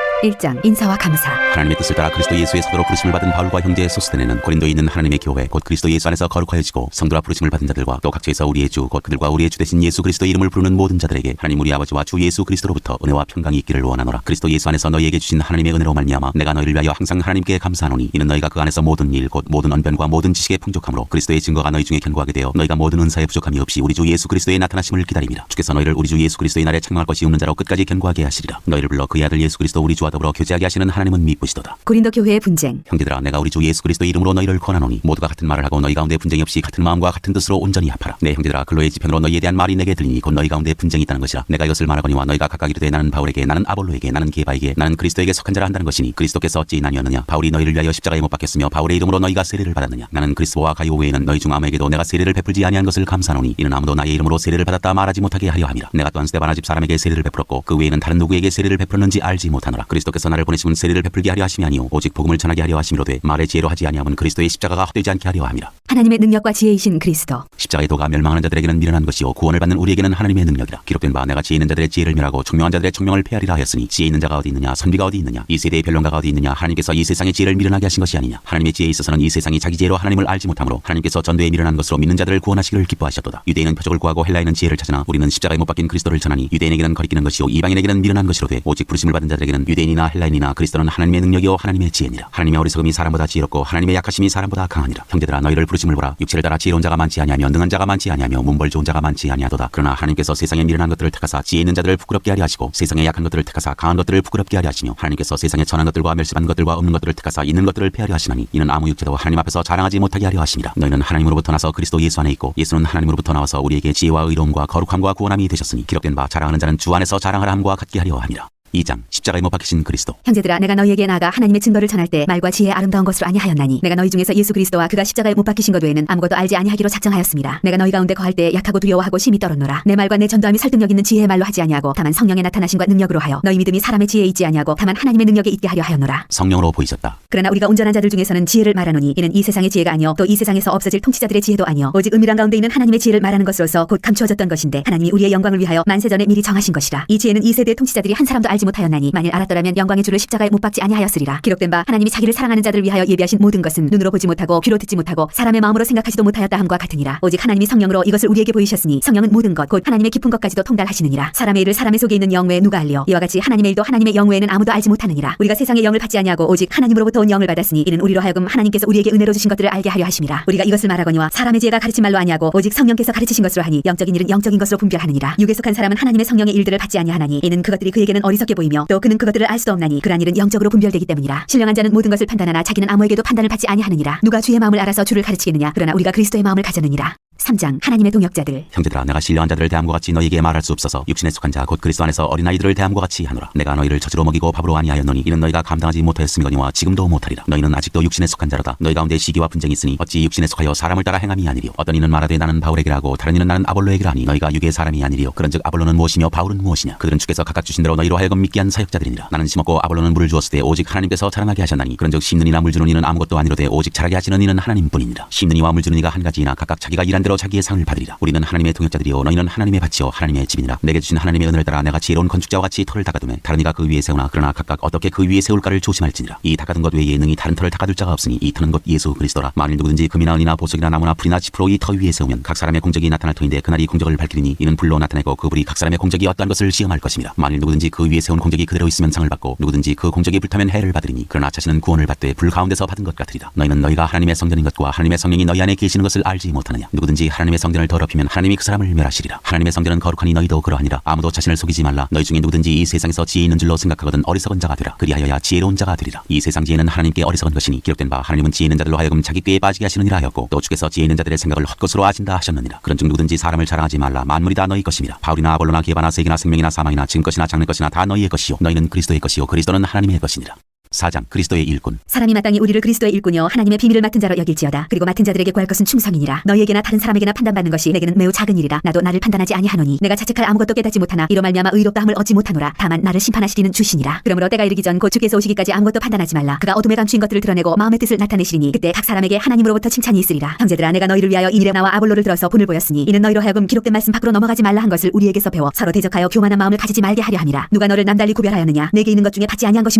1장 인사와 감사. 하나님의 뜻을 따라 그리스도 예수의 사도로 부르심을 받은 바울과 형제 소스데네는 고린도에 있는 하나님의 교회 곧 그리스도 예수 안에서 거룩하여지고 성도라 부르심을 받은 자들과 또 각처에서 우리의 주 곧 그들과 우리의 주 되신 예수 그리스도 이름을 부르는 모든 자들에게 하나님 우리 아버지와 주 예수 그리스도로부터 은혜와 평강이 있기를 원하노라. 그리스도 예수 안에서 너희에게 주신 하나님의 은혜로 말미암아 내가 너희를 위하여 항상 하나님께 감사하노니 이는 너희가 그 안에서 모든 일 곧 모든 언변과 모든 지식에 풍족함으로 그리스도의 증거가 너희 중에 견고하게 되어 너희가 모든 은사에 부족함이 없이 우리 주 예수 그리스도의 나타나심을 기다림이라. 주께서 너희를 우리 주 예수 그리스도의 날에 책망할 것이 없는 자로 끝까지 견고하게 하시리라. 너희를 불러 그의 아들 예수 그리스도 우리 주와 더불어 교제하게 하시는 하나님은 미쁘시도다. 고린도 교회의 분쟁. 형제들아, 내가 우리 주 예수 그리스도 이름으로 너희를 권하노니 모두가 같은 말을 하고 너희 가운데 분쟁이 없이 같은 마음과 같은 뜻으로 온전히 합하라. 내 형제들아, 근로의 지편으로 너희에 대한 말이 내게 들리니 곧 너희 가운데 분쟁이 있다는 것이라. 내가 이것을 말하거니와 너희가 각각 이르되 나는 바울에게, 나는 아볼로에게, 나는 게바에게, 나는 그리스도에게 속한 자라 한다는 것이니 그리스도께서 어찌 나뉘었느냐? 바울이 너희를 위하여 십자가에 못 박혔으며 바울의 이름으로 너희가 세례를 받았느냐? 나는 그리스도와 가이오 외에는 너희 중 아무에게도 내가 세례를 베풀지 아니한 것을 감사하노니 이는 아무도 나의 이름으로 세례를 받았다 말하지 못하게 하려 함이라. 내가 또한 스데바나 집 사람에게 세례를 베풀었고 그 외에는 다른 누구에게 세례를 베풀었는지 알지 못하노라. 그리스도께서 나를 보내심은 세례를 베풀게 하려 하심이 아니오 오직 복음을 전하게 하려 하심이로되 말의 지혜로 하지 아니함은 그리스도의 십자가가 헛되지 않게 하려 함이라. 하나님의 능력과 지혜이신 그리스도. 십자가의 도가 멸망하는 자들에게는 미련한 것이요 구원을 받는 우리에게는 하나님의 능력이라. 기록된 바 내가 지혜 있는 자들의 지혜를 멸하고 총명한 자들의 총명을 폐하리라 하였으니 지혜 있는 자가 어디 있느냐? 선비가 어디 있느냐? 이 세대의 변론가가 어디 있느냐? 하나님께서 이 세상의 지혜를 미련하게 하신 것이 아니냐? 하나님의 지혜에 있어서는 이 세상이 자기 지혜로 하나님을 알지 못하므로 하나님께서 전도에 미련한 것으로 믿는 자들을 구원하시기를 기뻐하셨도다. 유대인은 표적을 구하고 헬라인은 지혜를 찾으나 우리는 십자가에 못 박힌 그리스도를 전하니 유대인에게는 거리끼는 것이요 이방인에게는 미련한 것이로되 오직 부르심을 받은 자들에게는 유대인이나 헬라인이나 그리스도는 하나님의 능력이요 하나님의 지혜니라. 하나님의 어리석음이 사람보다 지혜롭고 하나님의 약하심이 사람보다 강하니라. 형제들아, 너희를 부르심을 보라. 육체를 따라 지혜로운 자가 많지 아니하며 능한 자가 많지 아니하며 문벌 좋은 자가 많지 아니하도다. 그러나 하나님께서 세상에 미련한 것들을 택하사 지혜 있는 자들을 부끄럽게 하려 하시고 세상에 약한 것들을 택하사 강한 것들을 부끄럽게 하려 하시며 하나님께서 세상에 천한 것들과 멸시받은 것들과 없는 것들을 택하사 있는 것들을 폐하려 하시나니 이는 아무 육체도 하나님 앞에서 자랑하지 못하게 하려 하심이라. 너희는 하나님으로부터 나서 그리스도 예수 안에 있고 예수는 하나님으로부터 나와서 우리에게 지혜와 의로움과 거룩함과 구원함이 되셨으니 기록된 바 자랑하는 자는 주 안에서 자랑하라 함과 같게 하려 함이라. 2장 십자가에 못 박히신 그리스도. 형제들아, 내가 너희에게 나아가 하나님의 증거를 전할 때 말과 지혜의 아름다운 것으로 아니하였나니 내가 너희 중에서 예수 그리스도와 그가 십자가에 못 박히신 것 외에는 아무것도 알지 아니하기로 작정하였습니다. 내가 너희 가운데 거할 때 약하고 두려워하고 심히 떨었노라. 내 말과 내 전도함이 설득력 있는 지혜의 말로 하지 아니하고 다만 성령의 나타나심과 능력으로 하여 너희 믿음이 사람의 지혜에 있지 아니하고 다만 하나님의 능력에 있게 하려 하였노라. 성령으로 보이셨다. 그러나 우리가 온전한 자들 중에서는 지혜를 말하노니 이는 이 세상의 지혜가 아니요 또 이 세상에서 없어질 통치자들의 지혜도 아니요 오직 은밀한 가운데 있는 하나님의 지혜를 말하는 것으로서 곧 감추어졌던 것인데 하나님이 우리의 영광을 위하여 만세전에 미리 정하신 것이라. 이 지혜는 이 세대의 통치자들이 한 사람도 알지 못하였나니 만일 알았더라면 영광의 주를 십자가에 못 박지 아니하였으리라. 기록된 바 하나님이 자기를 사랑하는 자들을 위하여 예비하신 모든 것은 눈으로 보지 못하고 귀로 듣지 못하고 사람의 마음으로 생각하지도 못하였다 함과 같으니라. 오직 하나님이 성령으로 이것을 우리에게 보이셨으니 성령은 모든 것 곧 하나님의 깊은 것까지도 통달하시느니라. 사람의 일을 사람의 속에 있는 영 외에 누가 알리요? 이와 같이 하나님의 일도 하나님의 영 외에는 아무도 알지 못하느니라. 우리가 세상의 영을 받지 아니하고 오직 하나님으로부터 온 영을 받았으니 이는 우리로 하여금 하나님께서 우리에게 은혜로 주신 것들을 알게 하려 하심이라. 우리가 이것을 말하거니와 사람의 지혜가 가르친 말로 아니하고 오직 성령께서 가르치신 것으로 하니 영적인 일은 영적인 것으로 분별하느니라. 육에 속한 사람은 하나님의 성령의 일들을 받지 아니하나니 이는 그것들이 그에게는 어리석게 보이며 또 그는 그것들을 알 수도 없나니 그러한 일은 영적으로 분별되기 때문이라. 신령한 자는 모든 것을 판단하나 자기는 아무에게도 판단을 받지 아니하느니라. 누가 주의 마음을 알아서 주를 가르치겠느냐? 그러나 우리가 그리스도의 마음을 가졌느니라. 3장 하나님의 동역자들. 형제들아 내가 신령한 자들을 대함과 같이 너희에게 말할 수 없어서 육신에 속한 자 곧 그리스도 안에서 어린아이들을 대함과 같이 하노라. 내가 너희를 젖으로 먹이고 밥으로 아니하였노니 이는 너희가 감당하지 못하였음이거니와 지금도 못하리라. 너희는 아직도 육신에 속한 자로다. 너희 가운데 시기와 분쟁이 있으니 어찌 육신에 속하여 사람을 따라 행함이 아니리요. 어떤 이는 말하되 나는 바울에게라 하고 다른 이는 나는 아볼로에게라 하니 너희가 육의 사람이 아니리요. 그런즉 아볼로는 무엇이며 바울은 무엇이냐. 그들은 주께서 각각 주신 대로 너희로 하여금 믿게 한 사역자들이니라. 나는 심었고 아볼로는 물을 주었을 때 오직 하나님께서 자라나게 하셨나니 그런즉 심는 이나 물 주는 이는 아무것도 아니로되 오직 자라게 하시는 이는 하나님뿐이니라. 심는 이와 물 주는 이가 한 가지이나 각각 자기가 일한 대로 자기의 상을 받으리라. 우리는 하나님의 동역자들이요 너희는 하나님의 밭이요 하나님의 집이니라. 내게 주신 하나님의 은혜를 따라 내가 지혜로운 건축자와 같이 터를 닦아두매 다른 이가 그 위에 세우나 그러나 각각 어떻게 그 위에 세울까를 조심할지니라. 이 닦아둔 것 외에 능히 다른 터를 닦아둘 자가 없으니 이 터는 곧 예수 그리스도라. 만일 누구든지 금이나 은이나 보석이나 나무나 풀이나 지프로 이 터 위에 세우면 각 사람의 공적이 나타날 터인데 그날이 공적을 밝히리니 이는 불로 나타내고 그 불이 각 사람의 공적이 어떠한 것을 시험할 것입니다. 만일 누구든지 그 위에 세운 공적이 그대로 있으면 상을 받고 누구든지 그 공적이 불타면 해를 받으리니 그러나 자신은 구원을 받되 불 가운데서 받은 것 같으리라. 너희는 너희가 하나님의 성전인 것과 하나님의 성령이 너희 안에 계시는 것을 알지 못하느냐. 누구든지 하나님의 성전을 더럽히면 하나님이 그 사람을 멸하시리라. 하나님의 성전은 거룩하니 너희도 그러하니라. 아무도 자신을 속이지 말라. 너희 중에 누구든지 이 세상에서 지혜 있는 줄로 생각하거든 어리석은 자가 되라. 그리하여야 지혜로운 자가 되리라. 이 세상 지혜는 하나님께 어리석은 것이니 기록된 바 하나님은 지혜 있는 자들로 하여금 자기 꾀에 빠지게 하시느니라 하였고 또 주께서 지혜 있는 자들의 생각을 헛것으로 아신다 하셨느니라. 그런즉 누구든지 사람을 자랑하지 말라. 만물이 다 너희 것입니다. 바울이나 아볼로나 게바나 세계나 생명이나 사망이나 지금 것이나 장래 것이나 다 너희의 것이요 너희는 그리스도의 것이요 그리스도는 하나님의 것이니라. 4장 그리스도의 일꾼. 사람이 마땅히 우리를 그리스도의 일꾼이요 하나님의 비밀을 맡은 자로 여길지어다. 그리고 맡은 자들에게 구할 것은 충성이니라. 너희에게나 다른 사람에게나 판단받는 것이 내게는 매우 작은 일이라. 나도 나를 판단하지 아니하노니 내가 자책할 아무것도 깨닫지 못하나 이로 말미암아 의롭다함을 얻지 못하노라. 다만 나를 심판하시리는 주시니라. 그러므로 때가 이르기 전 곧 주께서 오시기까지 아무것도 판단하지 말라. 그가 어둠에 감추인 것들을 드러내고 마음의 뜻을 나타내시리니 그때 각 사람에게 하나님으로부터 칭찬이 있으리라. 형제들아 내가 너희를 위하여 이미레 나와 아볼로를 들어서 본을 보였으니 이는 너희로 하여금 기록된 말씀 밖으로 넘어가지 말라 한 것을 우리에게서 배워 서로 대적하여 교만한 마음을 가지지 말게 하려 함이라. 누가 너를 남달리 구별하였느냐. 내게 있는 것 중에 받지 아니한 것이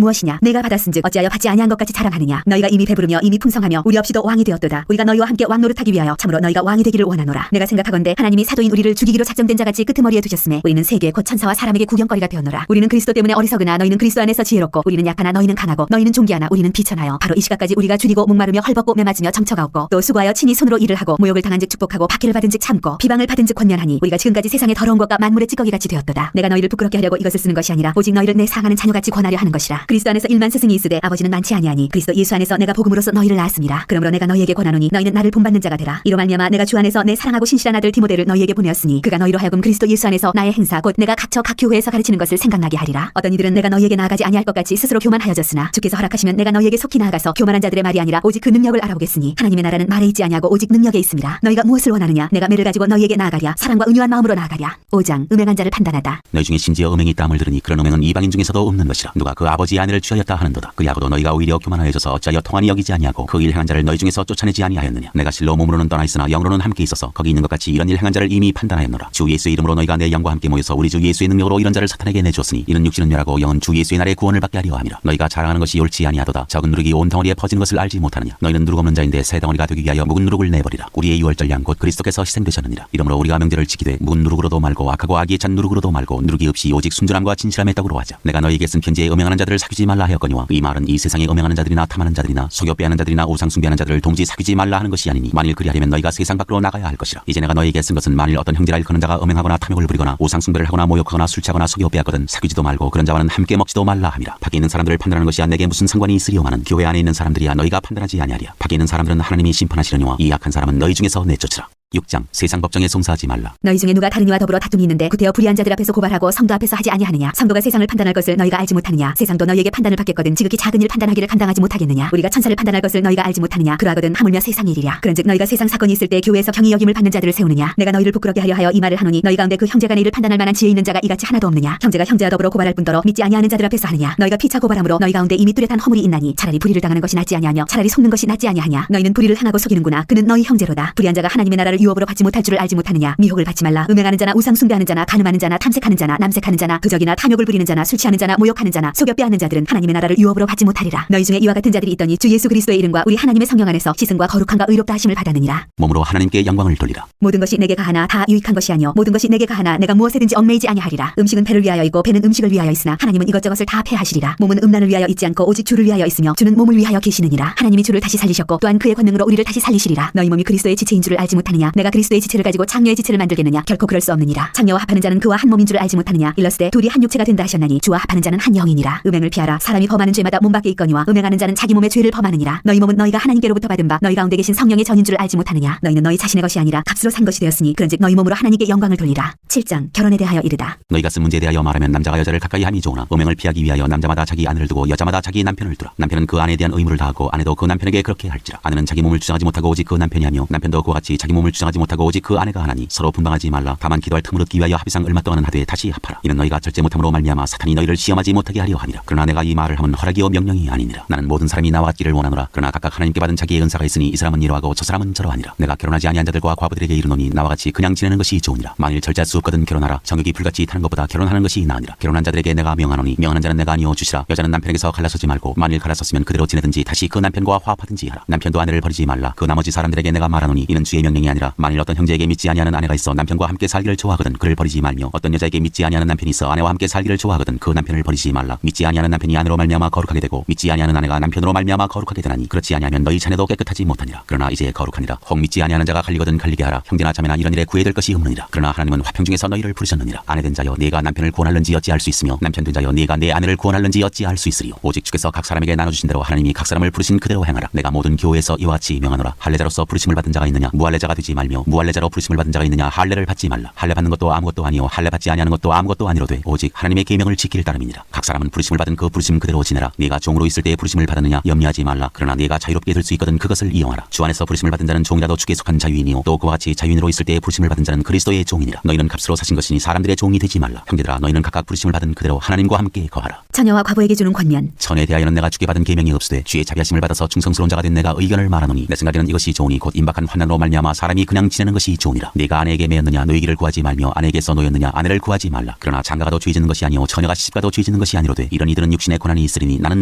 무엇이냐. 내가 받았은즉 어찌하여 받지 아니한 것 같이 자랑하느냐. 너희가 이미 배부르며 이미 풍성하며 우리 없이도 왕이 되었도다. 우리가 너희와 함께 왕 노릇하기 위하여 참으로 너희가 왕이 되기를 원하노라. 내가 생각하건대 하나님이 사도인 우리를 죽이기로 작정된 자같이 끄트머리에 두셨음에 우리는 세계 곧 천사와 사람에게 구경거리가 되었노라. 우리는 그리스도 때문에 어리석으나 너희는 그리스도 안에서 지혜롭고 우리는 약하나 너희는 강하고 너희는 존귀하나 우리는 비천하여 바로 이 시각까지 우리가 줄이고 목마르며 헐벗고 매맞으며 정처가 없고 또 수고하여 친히 손으로 일을 하고 모욕을 당한즉 축복하고 박해를 받은즉 참고 비방을 받은즉 권면하니 우리가 지금까지 세상의 더러운 것과 만물의 찌꺼기같이 되었도다. 내가 너희를 부끄럽게 하려고 이것을 쓰는 것이 아니라 오직 너희를 내 사랑하는 자녀같이 권하려 하는 것이라. 그리스도 안에서 일만 스승이 있으되 아버지는 많지 아니하니 그리스도 예수 안에서 내가 복음으로써 너희를 낳았습니다. 그러므로 내가 너희에게 권하노니 너희는 나를 본받는 자가 되라. 이로 말미암아 내가 주 안에서 내 사랑하고 신실한 아들 디모데를 너희에게 보내었으니 그가 너희로 하여금 그리스도 예수 안에서 나의 행사 곧 내가 갇혀 각 교회에서 가르치는 것을 생각나게 하리라. 어떤 이들은 내가 너희에게 나아가지 아니할 것 같이 스스로 교만하여졌으나 주께서 허락하시면 내가 너희에게 속히 나아가서 교만한 자들의 말이 아니라 오직 그 능력을 알아보겠으니 하나님의 나라는 말에 있지 아니하고 오직 능력에 있습니다. 너희가 무엇을 원하느냐. 내가 매를 가지고 너희에게 나아가랴. 사랑과 온유한 마음으로 나아가랴. 5장 음행한 자를 판단하다. 너희 중에 심지어 음행이 있다함을 들으니 그런 음행은 이방인 중에서도 없는 것이라. 누가 그 아버지의 아내를 취하였다 하는도다. 그리하고도 너희가 오히려 교만하여져서 어찌하여 통한이 여기지 아니하고 그 일 행한 자를 너희 중에서 쫓아내지 아니하였느냐. 내가 실로 몸으로는 떠나 있으나 영으로는 함께 있어서 거기 있는 것 같이 이런 일 행한 자를 이미 판단하였노라. 주 예수의 이름으로 너희가 내 영과 함께 모여서 우리 주 예수의 능력으로 이런 자를 사탄에게 내주었으니 이는 육신은 멸하고 영은 주 예수의 날에 구원을 받게 하려 함이라. 너희가 자랑하는 것이 옳지 아니하도다. 적은 누룩이 온 덩어리에 퍼지는 것을 알지 못하느냐. 너희는 누룩 없는 자인데 새 덩어리가 되기 위하여 묵은 누룩을 내버리라. 우리의 유월절 양 곧 그리스도께서 희생되셨느니라. 이러므로 우리가 명절을 지키되 묵은 누룩으로도 말고 악하고 악에 찬 누룩으로도 말고 누룩이 없이 오직 순전함과 진실함의 떡으로 하자. 내가 너희에게 쓴 편지에 음행하는 자들을 사귀지 말라 하였거니와 이 말은 이 세상에 음행하는 자들이나 탐하는 자들이나 속여 빼앗는 자들이나 우상 숭배하는 자들을 동지 사귀지 말라 하는 것이 아니니 만일 그리하려면 너희가 세상 밖으로 나가야 할 것이라. 이제 내가 너희에게 쓴 것은 만일 어떤 형제라 일컫는 자가 음행하거나 탐욕을 부리거나 우상 숭배를 하거나 모욕하거나 술 취하거나 속여 빼앗거든 사귀지도 말고 그런 자와는 함께 먹지도 말라 함이라. 밖에 있는 사람들을 판단하는 것이야 내게 무슨 상관이 있으리오마는 교회 안에 있는 사람들이야 너희가 판단하지 아니하리야. 밖에 있는 사람들은 하나님이 심판하시려니와 이 악한 사람은 너희 중에서 내쫓으라. 6장 세상 법정에 송사하지 말라. 너희 중에 누가 다른 이와 더불어 다툼이 있는데 구태여 불의한 자들 앞에서 고발하고 성도 앞에서 하지 아니하느냐. 성도가 세상을 판단할 것을 너희가 알지 못하느냐. 세상도 너희에게 판단을 받겠거든 지극히 작은 일 판단하기를 감당하지 못하겠느냐. 우리가 천사를 판단할 것을 너희가 알지 못하느냐. 그러하거든 하물며 세상의 일이랴. 그런즉 너희가 세상 사건이 있을 때 교회에서 경히 여김을 받는 자들을 세우느냐. 내가 너희를 부끄럽게 하여 이 말을 하노니 너희 가운데 그 형제 간의 일을 판단할 만한 지혜 있는 자가 이같이 하나도 없느냐. 형제가 형제와 더불어 고발할 뿐더러 믿지 아니하는 자들 앞에서 하느냐. 너희가 피차 고발함으로 너희 가운데 이미 뚜렷한 허물이 있나니 차라리 불의를 당하는 것이 낫지 아니하며 차라리 속는 것이 낫지 아니하냐. 너희는 불의를 행하고 속이는구나. 그는 너희 형제로다. 불의한 자가 하나님의 나라를 유업으로 받지 못할 줄을 알지 못하느냐. 미혹을 받지 말라. 음행하는 자나 우상 숭배하는 자나 간음하는 자나 탐색하는 자나 남색하는 자나 부적이나 탐욕을 부리는 자나 술 취하는 자나 모욕하는 자나 속여 빼앗는 자들은 하나님의 나라를 유업으로 받지 못하리라. 너희 중에 이와 같은 자들이 있더니 주 예수 그리스도의 이름과 우리 하나님의 성령 안에서 시승과 거룩함과 의롭다 하심을 받았느니라. 몸으로 하나님께 영광을 돌리라. 모든 것이 내게 가하나 다 유익한 것이 아니요 모든 것이 내게 가하나 내가 무엇에든지 얽매이지 아니하리라. 음식은 배를 위하여 있고 배는 음식을 위하여 있으나 하나님은 이것저것을 다 패하시리라. 몸은 음란을 위하여 있지 않고 오직 주를 위하여 있으며 주는 몸을 위하여 계시느니라. 하나님이 주를 다시 살리셨고 또한 그의 권능으로 우리를 다시 살리시리라. 너희 몸이 그리스도의 지체인 줄을 알지 못하느냐. 하느냐? 내가 그리스도의 지체를 가지고 장녀의 지체를 만들겠느냐? 결코 그럴 수 없느니라. 장녀와 합하는 자는 그와 한 몸인 줄을 알지 못하느냐? 일렀으되 둘이 한 육체가 된다 하셨나니 주와 합하는 자는 한 영이니라. 음행을 피하라. 사람이 범하는 죄마다 몸 밖에 있거니와 음행하는 자는 자기 몸의 죄를 범하느니라. 너희 몸은 너희가 하나님께로부터 받은 바 너희 가운데 계신 성령의 전인 줄을 알지 못하느냐? 너희는 너희 자신의 것이 아니라 값으로 산 것이 되었으니 그런즉 너희 몸으로 하나님께 영광을 돌리라. 7장 결혼에 대하여 이르다. 너희가 쓴 문제에 대하여 말하면 남자가 여자를 가까이 함이 좋으나 음행을 피하기 위하여 남자마다 자기 아내를 두고 여자마다 자기 남편을 두라. 남편은 그 아내에 대한 의무를 다하고 아내도 그 남편에게 그렇게 할지라. 아내는 자기 몸을 주장하지 못하고 오직 그 남편이 하며 남편도 그와 같이 자기 몸을 주장하지 못하고 오직 그 아내가 하나니 서로 분방하지 말라. 다만 기도할 틈을 얻기 위하여 합의상 얼마 동안은 하되 다시 합하라. 이는 너희가 절제 못함으로 말미암아 사탄이 너희를 시험하지 못하게 하려 함이라. 그러나 내가 이 말을 함은 허락이요 명령이 아니니라. 나는 모든 사람이 나와 같기를 원하노라. 그러나 각각 하나님께 받은 자기의 은사가 있으니 이 사람은 이러하고 저 사람은 저러하니라. 내가 결혼하지 아니한 자들과 과부들에게 이르노니 나와 같이 그냥 지내는 것이 좋으니라. 만일 절제할 수 없거든 결혼하라. 정욕이 불같이 타는 것보다 결혼하는 것이 나으니라. 결혼한 자들에게 내가 명하노니 명하는 자는 내가 아니요 주시라. 여자는 남편에게서 갈라서지 말고 만일 갈라섰으면 그대로 지내든지 다시 그 남편과 화합하든지 하라. 남편도 아내를 버리지 말라. 그 나머지 사람들에게 내가 말하노니 이는 주의 명령이 아니라 만일 어떤 형제에게 믿지 아니하는 아내가 있어 남편과 함께 살기를 좋아하거든 그를 버리지 말며 어떤 여자에게 믿지 아니하는 남편이 있어 아내와 함께 살기를 좋아하거든 그 남편을 버리지 말라. 믿지 아니하는 남편이 아내로 말미암아 거룩하게 되고 믿지 아니하는 아내가 남편으로 말미암아 거룩하게 되나니 그렇지 아니하면 너희 자녀도 깨끗하지 못하니라. 그러나 이제 거룩하니라. 혹 믿지 아니하는 자가 갈리거든 갈리게 하라. 형제나 자매나 이런 일에 구애될 것이 없느니라. 그러나 하나님은 화평 중에서 너희를 부르셨느니라. 아내된 자여 네가 남편을 구원할는지 어찌할 수 있으며 남편된 자여 네가 내 아내를 구원할는지 어찌할 수 있으리요. 오직 주께서 각 사람에게 나눠주신 대로 하나님이 각 사람을 부르신 그대로 행하라. 내가 모든 교회에서 이와 같이 명하노라. 할례자로서 부르심을 받은 자가 있느냐 무할례자가 되지 말며 무할례자로 부르심을 받은 자가 있느냐 할례를 받지 말라. 할례 받는 것도 아무것도 아니요 할례 받지 아니하는 것도 아무것도 아니로되 오직 하나님의 계명을 지킬 따름이니라. 각 사람은 부르심을 받은 그 부르심 그대로 지내라. 네가 종으로 있을 때에 부르심을 받았느냐 염려하지 말라. 그러나 네가 자유롭게 될 수 있거든 그것을 이용하라. 주 안에서 부르심을 받은 자는 종이라도 주께 속한 자유인이요 또 그와 같이 자유인으로 있을 때에 부르심을 받은 자는 그리스도의 종이니라. 너희는 값으로 사신 것이니 사람들의 종이 되지 말라. 형제들아 너희는 각각 부르심을 받은 그대로 하나님과 함께 거하라. 처녀와 과부에게 주는 권면. 처녀에 대하여는 내가 주께 받은 계명이 없으되 주의 자비하심을 받아서 충성스러운 자가 된 내가 의견을 말하노니 내 생각에는 이것이 좋으니 곧 임박한 환난으로 말미암아 사람이 그냥 지내는 것이 좋으니라. 네가 아내에게 매였느냐 노이기를 구하지 말며 아내에게서 놓였느냐 아내를 구하지 말라. 그러나 장가가도 죄 짓는 것이 아니요 처녀가 시집가도 죄 짓는 것이 아니로되 이런 이들은 육신의 고난이 있으리니 나는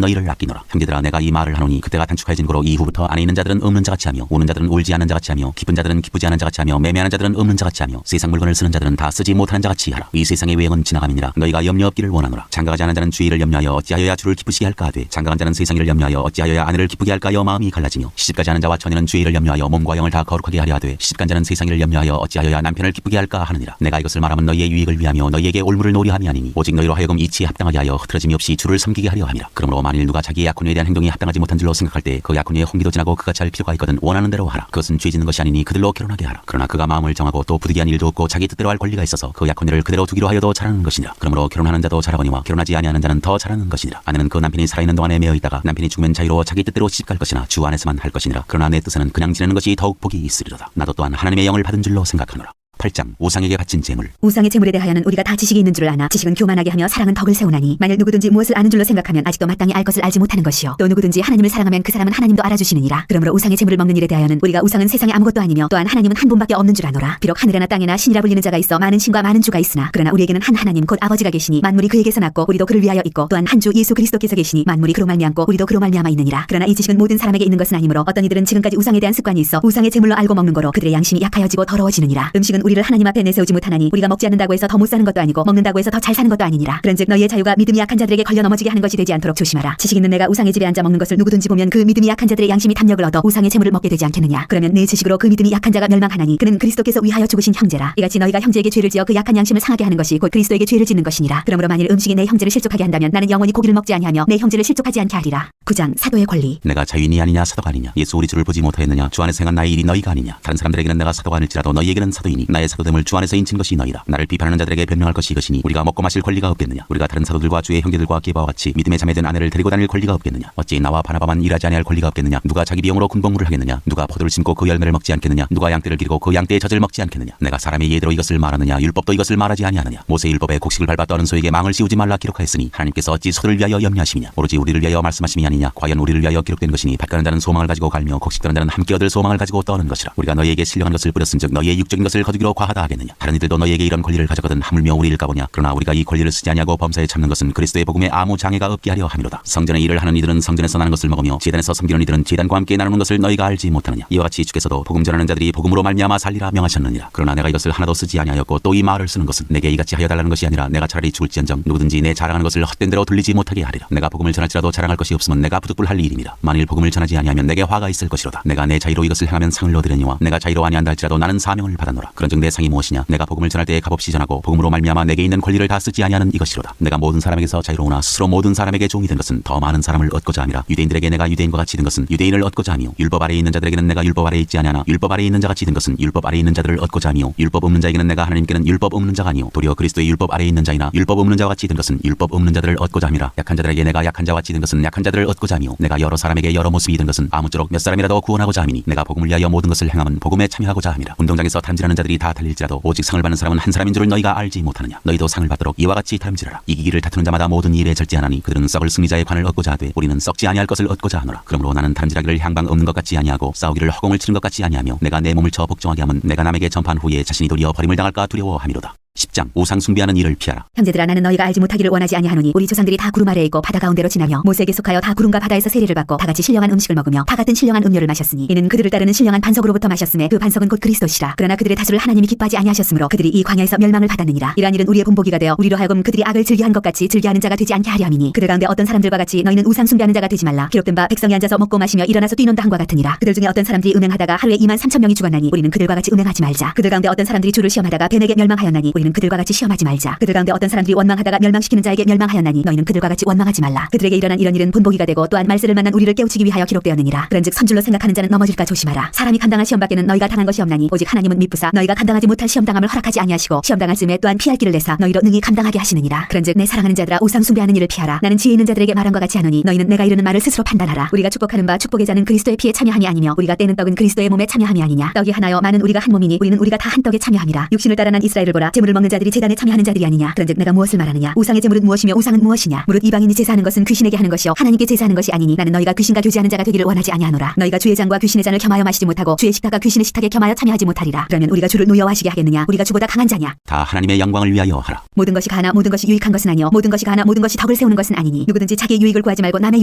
너희를 아끼노라. 형제들아 내가 이 말을 하노니 그때가 단축하여진 고로 이후부터 안에 있는 자들은 없는 자같이 하며 우는 자들은 울지 않는 자같이 하며 기쁜 자들은 기쁘지 않은 자같이 하며 매매하는 자들은 없는 자같이 하며 세상 물건을 쓰는 자들은 다 쓰지 못하는 자같이 하라. 이 세상의 외형은 지나감이니라. 너희가 염려 없기를 원하노라. 장가가지 않은 자는 주의를 염려하여 어찌하여야 주를 기쁘시게 할까 하되 장가간 자는 세상 일을 염려하여 어찌하여야 아내를 기쁘게 할까요 마음이 갈라지며 시집가지 않은 자와 처녀는 주의를 염려하여 몸과 영을 다 거룩하게 하려 하되 시집간 자는 세상 일을 염려하여 어찌하여야 남편을 기쁘게 할까 하느니라. 내가 이것을 말하면 너희의 유익을 위하며 너희에게 올무를 노려함이 아니니 오직 너희로 하여금 이치에 합당하게 하여 흐트러짐이 없이 주를 섬기게 하려 함이라. 그러므로 만일 누가 자기의 약혼녀에 대한 행동이 합당하지 못한 줄로 생각할 때 그 약혼녀의 홍기도 지나고 그같이 할 필요가 있거든 원하는 대로 하라. 그것은 죄 짓는 것이 아니니 그들로 결혼하게 하라. 그러나 그가 마음을 정하고 또 부득이한 일도 없고 자기 뜻대로 할 권리가 있어서 그 약혼녀를 그대로 두기로 하여도 잘하는 것이니라. 그러므로 결혼하는 자도 잘하거니와 결혼하지 아니하는 자는 더 잘하는 것이니라. 아내는 그 남편이 살아있는 동안에 매어 있다가 남편이 죽으면 자유로워 자기 뜻대로 시집갈 것이나 주 안에서만 할 것이니라. 그러나 내 뜻에는 그냥 지내는 것이 더욱 복이 있으리로다. 나도 또한 하나님의 영을 받은 줄로 생각하노라. 8장 우상에게 바친 재물. 우상의 재물에 대하여는 우리가 다 지식이 있는 줄을 아나 지식은 교만하게 하며 사랑은 덕을 세우나니 만일 누구든지 무엇을 아는 줄로 생각하면 아직도 마땅히 알 것을 알지 못하는 것이요 또 누구든지 하나님을 사랑하면 그 사람은 하나님도 알아주시느니라. 그러므로 우상의 재물을 먹는 일에 대하여는 우리가 우상은 세상에 아무것도 아니며 또한 하나님은 한 분밖에 없는 줄 아노라. 비록 하늘에나 땅에나 신이라 불리는 자가 있어 많은 신과 많은 주가 있으나 그러나 우리에게는 한 하나님 곧 아버지가 계시니 만물이 그에게서 났고 우리도 그를 위하여 있고 또한 한 주 예수 그리스도께서 계시니 만물이 그로 말미암고 우리도 그로 말미암아 있느니라. 그러나 이 지식은 모든 사람에게 있는 것은 아니므로 어떤 이들은 지금까지 우상에 대한 습관이 있어 우상의 재물로 알고 먹는 거로 그들의 양심이 약하여지고 더러워지느니라. 음식은 우리를 하나님 앞에 내세우지 못하나니 우리가 먹지 않는다고 해서 더 못 사는 것도 아니고 먹는다고 해서 더 잘 사는 것도 아니니라. 그런즉 너희의 자유가 믿음이 약한 자들에게 걸려 넘어지게 하는 것이 되지 않도록 조심하라. 지식 있는 내가 우상의 집에 앉아 먹는 것을 누구든지 보면 그 믿음이 약한 자들의 양심이 탐욕을 얻어 우상의 재물을 먹게 되지 않겠느냐. 그러면 내 지식으로 그 믿음이 약한 자가 멸망하나니 그는 그리스도께서 위하여 죽으신 형제라. 이같이 너희가 형제에게 죄를 지어 그 약한 양심을 상하게 하는 것이 곧 그리스도에게 죄를 짓는 것이니라. 그러므로 만일 음식이 내 형제를 실족하게 한다면 나는 영원히 고기를 먹지 아니하며 내 형제를 실족하지 않게 하리라. 9장 사도의 권리. 내가 자유인이 아니냐 사도가 아니냐 예수 우리 주를 보지 못하였느냐 주 안에서 행한 나의 일이 너희가 아니냐. 다른 사람들에게는 내가 사도가 아닐지라도 너희에게는 사도이니 나의 사도됨을 주 안에서 인친 것이 너희라. 나를 비판하는 자들에게 변명할 것이 이것이니 우리가 먹고 마실 권리가 없겠느냐. 우리가 다른 사도들과 주의 형제들과 게바와 같이 믿음의 자매된 아내를 데리고 다닐 권리가 없겠느냐. 어찌 나와 바나바만 일하지 아니할 권리가 없겠느냐. 누가 자기 비용으로 군복무를 하겠느냐. 누가 포도를 심고 그 열매를 먹지 않겠느냐. 누가 양떼를 기르고 그 양떼의 젖을 먹지 않겠느냐. 내가 사람의 예대로 이것을 말하느냐. 율법도 이것을 말하지 아니하느냐. 모세 율법에 곡식을 밟아 떠는 소에게 망을 씌우지 말라 기록하였으니 하나님께서 어찌 소들을 위하여 염려하심이냐. 오로지 우리를 위하여 말씀하심이 아니냐. 과연 우리를 위하여 기록된 것이니 밭가는 자는 소망을 가지고 갈며 곡식 떠는 자는 함께 얻을 소망을 가지고 떠는 것이라. 우리가 너희에게 신령한 것을 뿌렸은즉 너희의 육적인 것을 거두기로 이로 과하다 하겠느냐. 다른 이들도 너희에게 이런 권리를 가졌거든 하물며 우리 일까보냐. 그러나 우리가 이 권리를 쓰지 아니하고 범사에 참는 것은 그리스도의 복음에 아무 장애가 없게 하려 함이로다. 성전의 일을 하는 이들은 성전에서 나는 것을 먹으며 제단에서 섬기는 이들은 제단과 함께 나누는 것을 너희가 알지 못하느냐. 이와 같이 주께서도 복음 전하는 자들이 복음으로 말미암아 살리라 명하셨느니라. 그러나 내가 이것을 하나도 쓰지 아니하였고 또 이 말을 쓰는 것은 내게 이같이 하여 달라는 것이 아니라 내가 차라리 죽을지언정 누구든지 내 자랑하는 것을 헛된 대로 돌리지 못하게 하리라. 내가 복음을 전할지라도 자랑할 것이 없으면 내가 부득불할 일임이라. 만일 복음을 전하지 아니하면 내게 화가 있을 것이로다. 내가 내 자유로 이것을 행하면 상을 얻으려니와 내가 자유로 아니한다 할지라도 나는 사명을 받았노라. 그런즉 내 상이 무엇이냐. 내가 복음을 전할 때에 값없이 전하고 복음으로 말미암아 내게 있는 권리를 다 쓰지 아니하는 이것이로다. 내가 모든 사람에게서 자유로우나 스스로 모든 사람에게 종이 된 것은 더 많은 사람을 얻고자 함이라. 유대인들에게 내가 유대인과 같이 된 것은 유대인을 얻고자 하며 율법 아래에 있는 자들에게는 내가 율법 아래에 있지 아니하나 율법 아래에 있는 자 같이 된 것은 율법 아래에 있는 자들을 얻고자 하며 율법 없는 자에게는 내가 하나님께는 율법 없는 자가 아니요 도리어 그리스도의 율법 아래에 있는 자이나 율법 없는 자와 같이 된 것은 율법 없는 자들을 얻고자 함이라. 약한 자들에게 내가 약한 자와 같이 된 것은 약한 자들을 얻고자 하며 내가 여러 사람에게 여러 모습이 된 것은 아무쪼록 몇 사람이라도 구원하고자 함이니 내가 복음을 위하여 모든 것을 행함은 복음에 참여하고자 함이라. 운동장에서 탐질하는 자들이 다 달릴지라도 오직 상을 받는 사람은 한 사람인 줄을 너희가 알지 못하느냐. 너희도 상을 받도록 이와 같이 탐질하라. 이기기를 다투는 자마다 모든 일에 절제하나니 그들은 썩을 승리자의 관을 얻고자 하되 우리는 썩지 아니할 것을 얻고자 하노라. 그러므로 나는 탐질하기를 향방 없는 것 같이 아니하고 싸우기를 허공을 치는 것 같이 아니하며 내가 내 몸을 쳐 복종하게 하면 내가 남에게 전파한 후에 자신이 도리어 버림을 당할까 두려워함이로다. 10장 우상 숭배하는 일을 피하라. 형제들아 나는 너희가 알지 못하기를 원하지 아니하노니 우리 조상들이 다 구름 아래에 있고 바다 가운데로 지나며 모세에게 속하여 다 구름과 바다에서 세례를 받고 다 같이 신령한 음식을 먹으며 다 같은 신령한 음료를 마셨으니 이는 그들을 따르는 신령한 반석으로부터 마셨음에 그 반석은 곧 그리스도시라. 그러나 그들의 다수를 하나님이 기뻐하지 아니하셨으므로 그들이 이 광야에서 멸망을 받았느니라. 이러한 일은 우리의 본보기가 되어 우리로 하여금 그들이 악을 즐겨한 것 같이 즐겨하는 자가 되지 않게 하려 함이니 그들 가운데 어떤 사람들과 같이 너희는 우상 숭배하는 자가 되지 말라. 기록된 바 백성이 앉아서 먹고 마시며 일어나서 뛰논다 함과 같으니라. 그들 중에 어떤 사람들이 음행하다가 하루에 2만 3천 명이 죽었나니 우리는 그들과 같이 음행하지 말자. 그들 가운데 어떤 사람들이 주를 시험하다가 뱀에게 멸망하였나니 우리는 그들과 같이 시험하지 말자. 그들 가운데 어떤 사람들이 원망하다가 멸망시키는 자에게 멸망하였나니 너희는 그들과 같이 원망하지 말라. 그들에게 일어난 이런 일은 본보기가 되고 또한 말세를 만난 우리를 깨우치기 위하여 기록되었느니라. 그런즉 선줄로 생각하는 자는 넘어질까 조심하라. 사람이 감당할 시험 밖에는 너희가 당한 것이 없나니 오직 하나님은 미쁘사 너희가 감당하지 못할 시험 당함을 허락하지 아니하시고 시험 당할 즈음에 또한 피할 길을 내사 너희로 능히 감당하게 하시느니라. 그런즉 내 사랑하는 자들아 우상 숭배하는 일을 피하라. 나는 지혜 있는 자들에게 말한 것 같이 하노니 너희는 내가 이르는 말을 스스로 판단하라. 우리가 축복하는 바 축복의 자는 그리스도의 피에 참여함이 아니며 우리가 떼는 떡은 그리스도의 몸에 참여함이 아니냐. 떡이 하나여 많은 우리가 한 몸이니 우리는 우리가 다 한 떡에 참여함이라. 육신을 따라 난 이스라엘을 보라. 제물을 먹는 자들이 제단에 참여하는 자들이 아니냐. 그런즉 내가 무엇을 말하느냐. 우상의 제물은 무엇이며 우상은 무엇이냐. 무릇 이방인이 제사하는 것은 귀신에게 하는 것이요 하나님께 제사하는 것이 아니니 나는 너희가 귀신과 교제하는 자가 되기를 원하지 아니하노라. 너희가 주의 잔과 귀신의 잔을 겸하여 마시지 못하고 주의 식탁과 귀신의 식탁에 겸하여 참여하지 못하리라. 그러면 우리가 주를 노여워하시게 하겠느냐. 우리가 주보다 강한 자냐. 다 하나님의 영광을 위하여 하라. 모든 것이 가나 모든 것이 유익한 것은 아니요 모든 것이 가나 모든 것이 덕을 세우는 것은 아니니 누구든지 자기의 유익을 구하지 말고 남의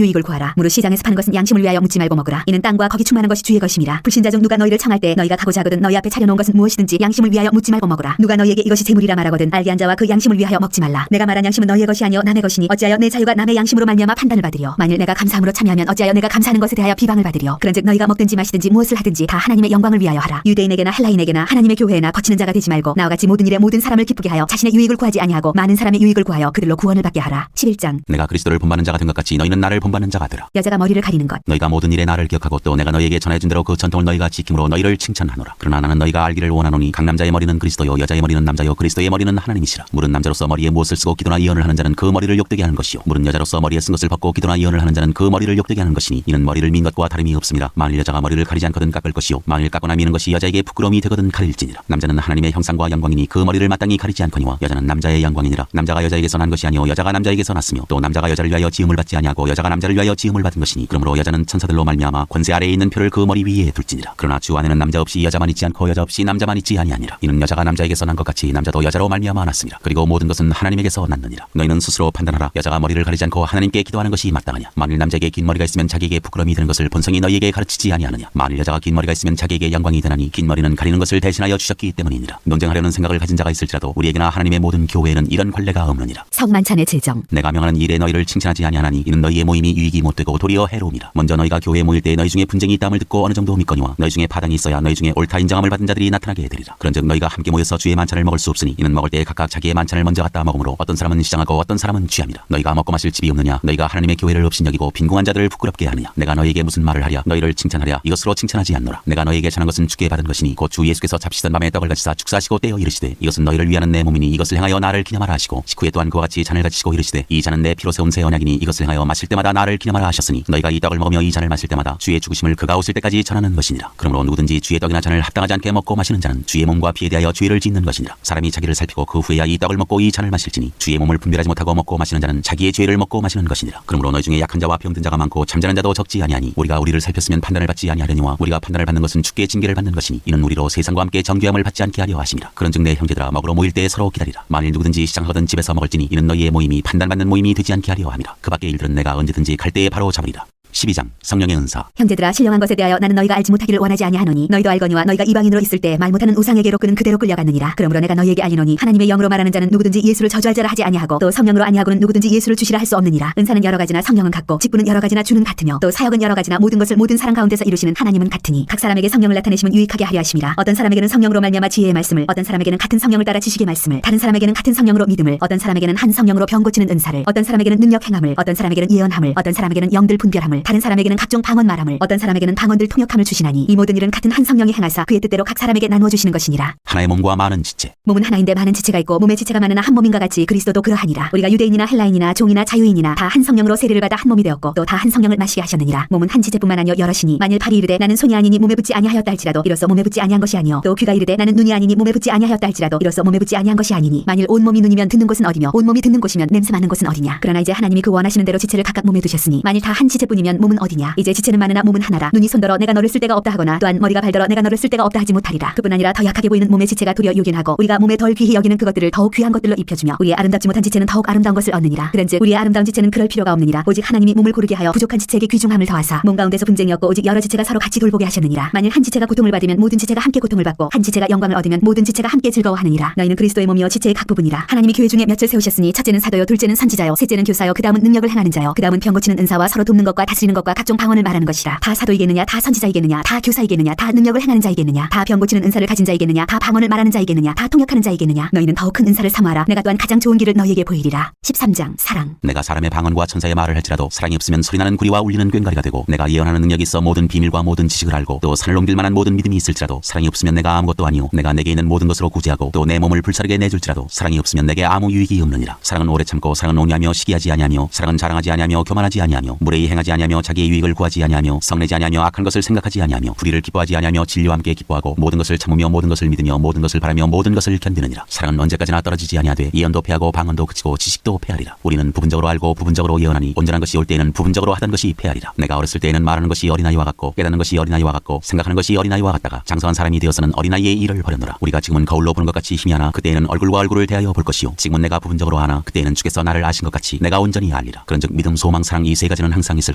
유익을 구하라. 무릇 시장에서 파는 것은 양심을 위하여 묻지 말고 먹으라. 이는 땅과 거기 충만한 것이 주의 것임이라. 불신자 중 누가 너희를 청할 때 너희가 가고자 하거든 너희 앞에 차려놓은 것은 무엇이든지 양심을 위하여 묻지 말고 먹으라. 누가 너희에게 이것이 재물이라 말하거든 알게 한 자와 그 양심을 위하여 먹지 말라. 내가 말한 양심은 너희의 것이 아니요 남의 것이니 어찌하여 내 자유가 남의 양심으로 말미암아 판단을 받으리요. 만일 내가 감사함으로 참여하면 어찌하여 내가 감사하는 것에 대하여 비방을 받으리요. 그런즉 너희가 먹든지 마시든지 무엇을 하든지 다 하나님의 영광을 위하여 하라. 유대인에게나 헬라인에게나 하나님의 교회에나 거치는 자가 되지 말고 나와 같이 모든 일에 모든 사람을 기쁘게 하여 자신의 유익을 구하지 아니하고 많은 사람의 유익을 구하여 그들로 구원을 받게 하라. 11장 내가 그리스도를 본받는 자가 된 것 같이 너희는 나를 본받는 자가 되라. 여자가 머리를 가리는 것 너희가 모든 일에 나를 기억하고 또 내가 너희에게 전해준 대로 그 전통을 너희가 지킴으로 너희를 칭찬하노라. 그러나 나는 너희가 알기를 원하노니 각 남자의 머리는 그리스도요 여자의 머리는 남자요 그리스도의 머리는 하나님이시라. 물은 남자로서 머리에 무엇을 쓰고 기도나 예언을 하는 자는 그 머리를 욕되게 하는 것이요 물은 여자로서 머리에 쓴 것을 벗고 기도나 예언을 하는 자는 그 머리를 욕되게 하는 것이니 이는 머리를 민 것과 다름이 없습니다. 만일 여자가 머리를 가리지 않거든 깎을 것이요 만일 깎거나 미는 것이 여자에게 부끄러움이 되거든 가릴지니라. 남자는 하나님의 형상과 영광이니 그 머리를 마땅히 가리지 않거니와 여자는 남자의 영광이니라. 남자가 여자에게서 난 것이 아니요 여자가 남자에게서 났으며 또 남자가 여자를 위하여 지음을 받지 아니하고 여자가 남자를 위하여 지음을 받은 것이니 그러므로 여자는 천사들로 말미암아 권세 아래에 있는 표를 그 머리 위에 둘지니라. 그러나 주 안에는 남자 없이 여자만 있지 않고 여자 없이 남자만 있지 아니하니라. 이는 여자가 남자에게서 난 것 같이 남자도 여자로 말미암아 났습니다. 그리고 모든 것은 하나님에게서 났느니라. 너희는 스스로 판단하라. 여자가 머리를 가리지 않고 하나님께 기도하는 것이 마땅하냐. 만일 남자에게 긴 머리가 있으면 자기에게 부끄러움이 되는 것을 본성이 너희에게 가르치지 아니하느냐. 만일 여자가 긴 머리가 있으면 자기에게 영광이 되나니 긴 머리는 가리는 것을 대신하여 주셨기 때문이니라. 논쟁하려는 생각을 가진 자가 있을지라도 우리에게나 하나님의 모든 교회에는 이런 관례가 없느니라. 성만찬의 제정 내가 명하는 일에 너희를 칭찬하지 아니하나니 이는 너희의 모임이 유익이 못되고 도리어 해로움이라. 먼저 너희가 교회에 모일 때 너희 중에 분쟁이 있다함을 듣고 어느 정도 믿거니와 너희 중에 파당이 있어야 너희 중에 옳다 인정함을 받은 자들이 나타나게 해드리라. 그런즉 너희가 함께 모여서 주의 만찬을 먹을 수 없으니 이는 먹을 때 각각 자기의 만찬을 먼저 갖다 먹으므로 어떤 사람은 시장하고 어떤 사람은 취함이라. 너희가 먹고 마실 집이 없느냐. 너희가 하나님의 교회를 업신여기고 빈궁한 자들을 부끄럽게 하느냐. 내가 너희에게 무슨 말을 하랴. 너희를 칭찬하랴. 이것으로 칭찬하지 않노라. 내가 너희에게 전한 것은 주께 받은 것이니 곧 주 예수께서 잡시던 밤에 떡을 가지사 축사하시고 떼어 이르시되 이것은 너희를 위하는 내 몸이니 이것을 행하여 나를 기념하라 하시고 식후에 또한 그와 같이 잔을 가지시고 이르시되 이 잔은 내 피로 세운 새 언약이니 이것을 행하여 마실 때마다 나를 기념하라 하셨으니 너희가 이 떡을 먹으며 이 잔을 마실 때마다 주의 죽으심을 그가 오실 때까지 전하는 것이니라. 그러므로 누구든지 주의 떡이나 잔을 합당하지 않게 먹고 마시는 자는 주의 몸과 피에 대하여 죄를 짓는 것이니라. 사람이 자기를 살피고 그 후에야 이 떡을 먹고 이 잔을 마실지니 주의 몸을 분별하지 못하고 먹고 마시는 자는 자기의 죄를 먹고 마시는 것이니라. 그러므로 너희 중에 약한 자와 병든 자가 많고 잠자는 자도 적지 아니하니 우리가 우리를 살폈으면 판단을 받지 아니하려니와 우리가 판단을 받는 것은 주께 징계를 받는 것이니 이는 우리로 세상과 함께 정죄함을 받지 않게 하려 하심이라. 그런즉 내 형제들아 먹으러 모일 때에 서로 기다리라. 만일 누구든지 시장하거든 집에서 먹을지니 이는 너희의 모임이 판단받는 모임이 되지 않게 하려 함이라. 그 밖의 일들은 내가 언제든지 갈 때에 바로 잡으리라. 12장 성령의 은사. 형제들아 신령한 것에 대하여 나는 너희가 알지 못하기를 원하지 아니하노니 너희도 알거니와 너희가 이방인으로 있을 때 말 못하는 우상에게로 그는 그대로 끌려갔느니라. 그러므로 내가 너희에게 알리노니 하나님의 영으로 말하는 자는 누구든지 예수를 저주할 자라 하지 아니하고 또 성령으로 아니하고는 누구든지 예수를 주시라 할 수 없느니라. 은사는 여러 가지나 성령은 같고 직분은 여러 가지나 주는 같으며 또 사역은 여러 가지나 모든 것을 모든 사람 가운데서 이루시는 하나님은 같으니 각 사람에게 성령을 나타내심은 유익하게 하려 하심이라. 어떤 사람에게는 성령으로 말미암아 지혜의 말씀을, 어떤 사람에게는 같은 성령을 따라 지식의 말씀을, 다른 사람에게는 같은 성령으로 믿음을, 어떤 사람에게는 한 성령으로 병 고치는 은사를, 어떤 사람에게는 능력 행함을, 어떤 사람에게는 예언함을, 어떤 사람에게는 영들 분별함을, 다른 사람에게는 각종 방언 말함을, 어떤 사람에게는 방언들 통역함을 주시나니 이 모든 일은 같은 한 성령이 행하사 그의 뜻대로 각 사람에게 나누어 주시는 것이니라. 하나의 몸과 많은 지체. 몸은 하나인데 많은 지체가 있고 몸의 지체가 많으나 한 몸인가 같이 그리스도도 그러하니라. 우리가 유대인이나 헬라인이나 종이나 자유인이나 다 한 성령으로 세례를 받아 한 몸이 되었고 또 다 한 성령을 마시게 하셨느니라. 몸은 한 지체뿐만 아니요 여럿이니 만일 팔이 이르되 나는 손이 아니니 몸에 붙지 아니하였다 할지라도 이로써 몸에 붙지 아니한 것이 아니요 또 귀가 이르되 나는 눈이 아니니 몸에 붙지 아니하였다 할지라도 이로써 몸에 붙지 아니한 것이 아니니 만일 온 몸이 눈이면 듣는 곳은 어디며 온 몸이 듣는 곳이면 냄새 맡는 곳은 어디냐. 그러나 이제 하나님이 그 원하시는 대로 지체를 각각 몸에 두셨으니 만일 다 한 지체뿐이면 몸은 어디냐. 이제 지체는 많으나 몸은 하나라. 눈이 손더러 내가 너를 쓸 데가 없다 하거나 또한 머리가 발더러 내가 너를 쓸 데가 없다 하지 못하리라. 그뿐 아니라 더 약하게 보이는 몸의 지체가 도리어 요긴하고 우리가 몸에 덜 귀히 여기는 그것들을 더욱 귀한 것들로 입혀주며 우리의 아름답지 못한 지체는 더욱 아름다운 것을 얻느니라. 그런즉 우리의 아름다운 지체는 그럴 필요가 없느니라. 오직 하나님이 몸을 고르게 하여 부족한 지체에게 귀중함을 더하사 몸 가운데서 분쟁이 없고 오직 여러 지체가 서로 같이 돌보게 하셨느니라. 만일 한 지체가 고통을 받으면 모든 지체가 함께 고통을 받고 한 지체가 영광을 얻으면 모든 지체가 함께 즐거워하느니라. 너희는 그리스도의 몸이요 지체의 각 부분이라. 하나님이 교회 중에 몇을 세우셨으니 첫째는 사도요 둘째는 선지자요 셋째는 교사요 그다음은 능력을 행하는 자요 그다음은 병 고치는 은사와 서로 돕는 것과 다스리는 것과 각종 방언을 말하는 것이라. 다 사도이겠느냐 다 선지자이겠느냐 다 교사이겠느냐 다 능력을 행하는 자이겠느냐 다 병 고치는 은사를 가진 자이겠느냐 다 방언을 말하는 자이겠느냐 다 통역하는 자이겠느냐. 너희는 더욱 큰 은사를 사모하라. 내가 또한 가장 좋은 길을 너희에게 보이리라. 13장 사랑. 내가 사람의 방언과 천사의 말을 할지라도 사랑이 없으면 소리나는 구리와 울리는 꽹과리가 되고 내가 예언하는 능력이 있어 모든 비밀과 모든 지식을 알고 또 산을 옮길 만한 모든 믿음이 있을지라도 사랑이 없으면 내가 아무것도 아니요 내가 내게 있는 모든 것으로 구제하고 또 내 몸을 불사르게 내줄지라도 사랑이 없으면 내게 아무 유익이 없느니라. 사랑은 오래 참고 사랑은 온유하며 시기하지 아니하며 사랑은 자랑하지 아니하며 교만하지 아니하며 무례히 행하지 아니하며 자기의 유익을 구하지 아니하며 성내지 아니하며 악한 것을 생각하지 아니하며 불의를 기뻐하지 아니하며 진리와 함께 기뻐하고 모든 것을 참으며 모든 것을 믿으며 모든 것을 바라며 모든 것을 견디느니라. 사랑은 언제까지나 떨어지지 아니하되 예언도 패하고 방언도 그치고 지식도 패하리라. 우리는 부분적으로 알고 부분적으로 예언하니 온전한 것이 올 때에는 부분적으로 하던 것이 패하리라. 내가 어렸을 때에는 말하는 것이 어린아이와 같고 깨닫는 것이 어린아이와 같고 생각하는 것이 어린아이와 같다가 장성한 사람이 되어서는 어린아이의 일을 버렸노라. 우리가 지금은 거울로 보는 것 같이 힘이 하나 그때에는 얼굴과 얼굴을 대하여 볼 것이요 지금은 내가 부분적으로 하나 그때에는 주께서 나를 아신 것 같이 내가 온전히 알리라. 그런즉 믿음 소망 사랑 이 세 가지는 항상 있을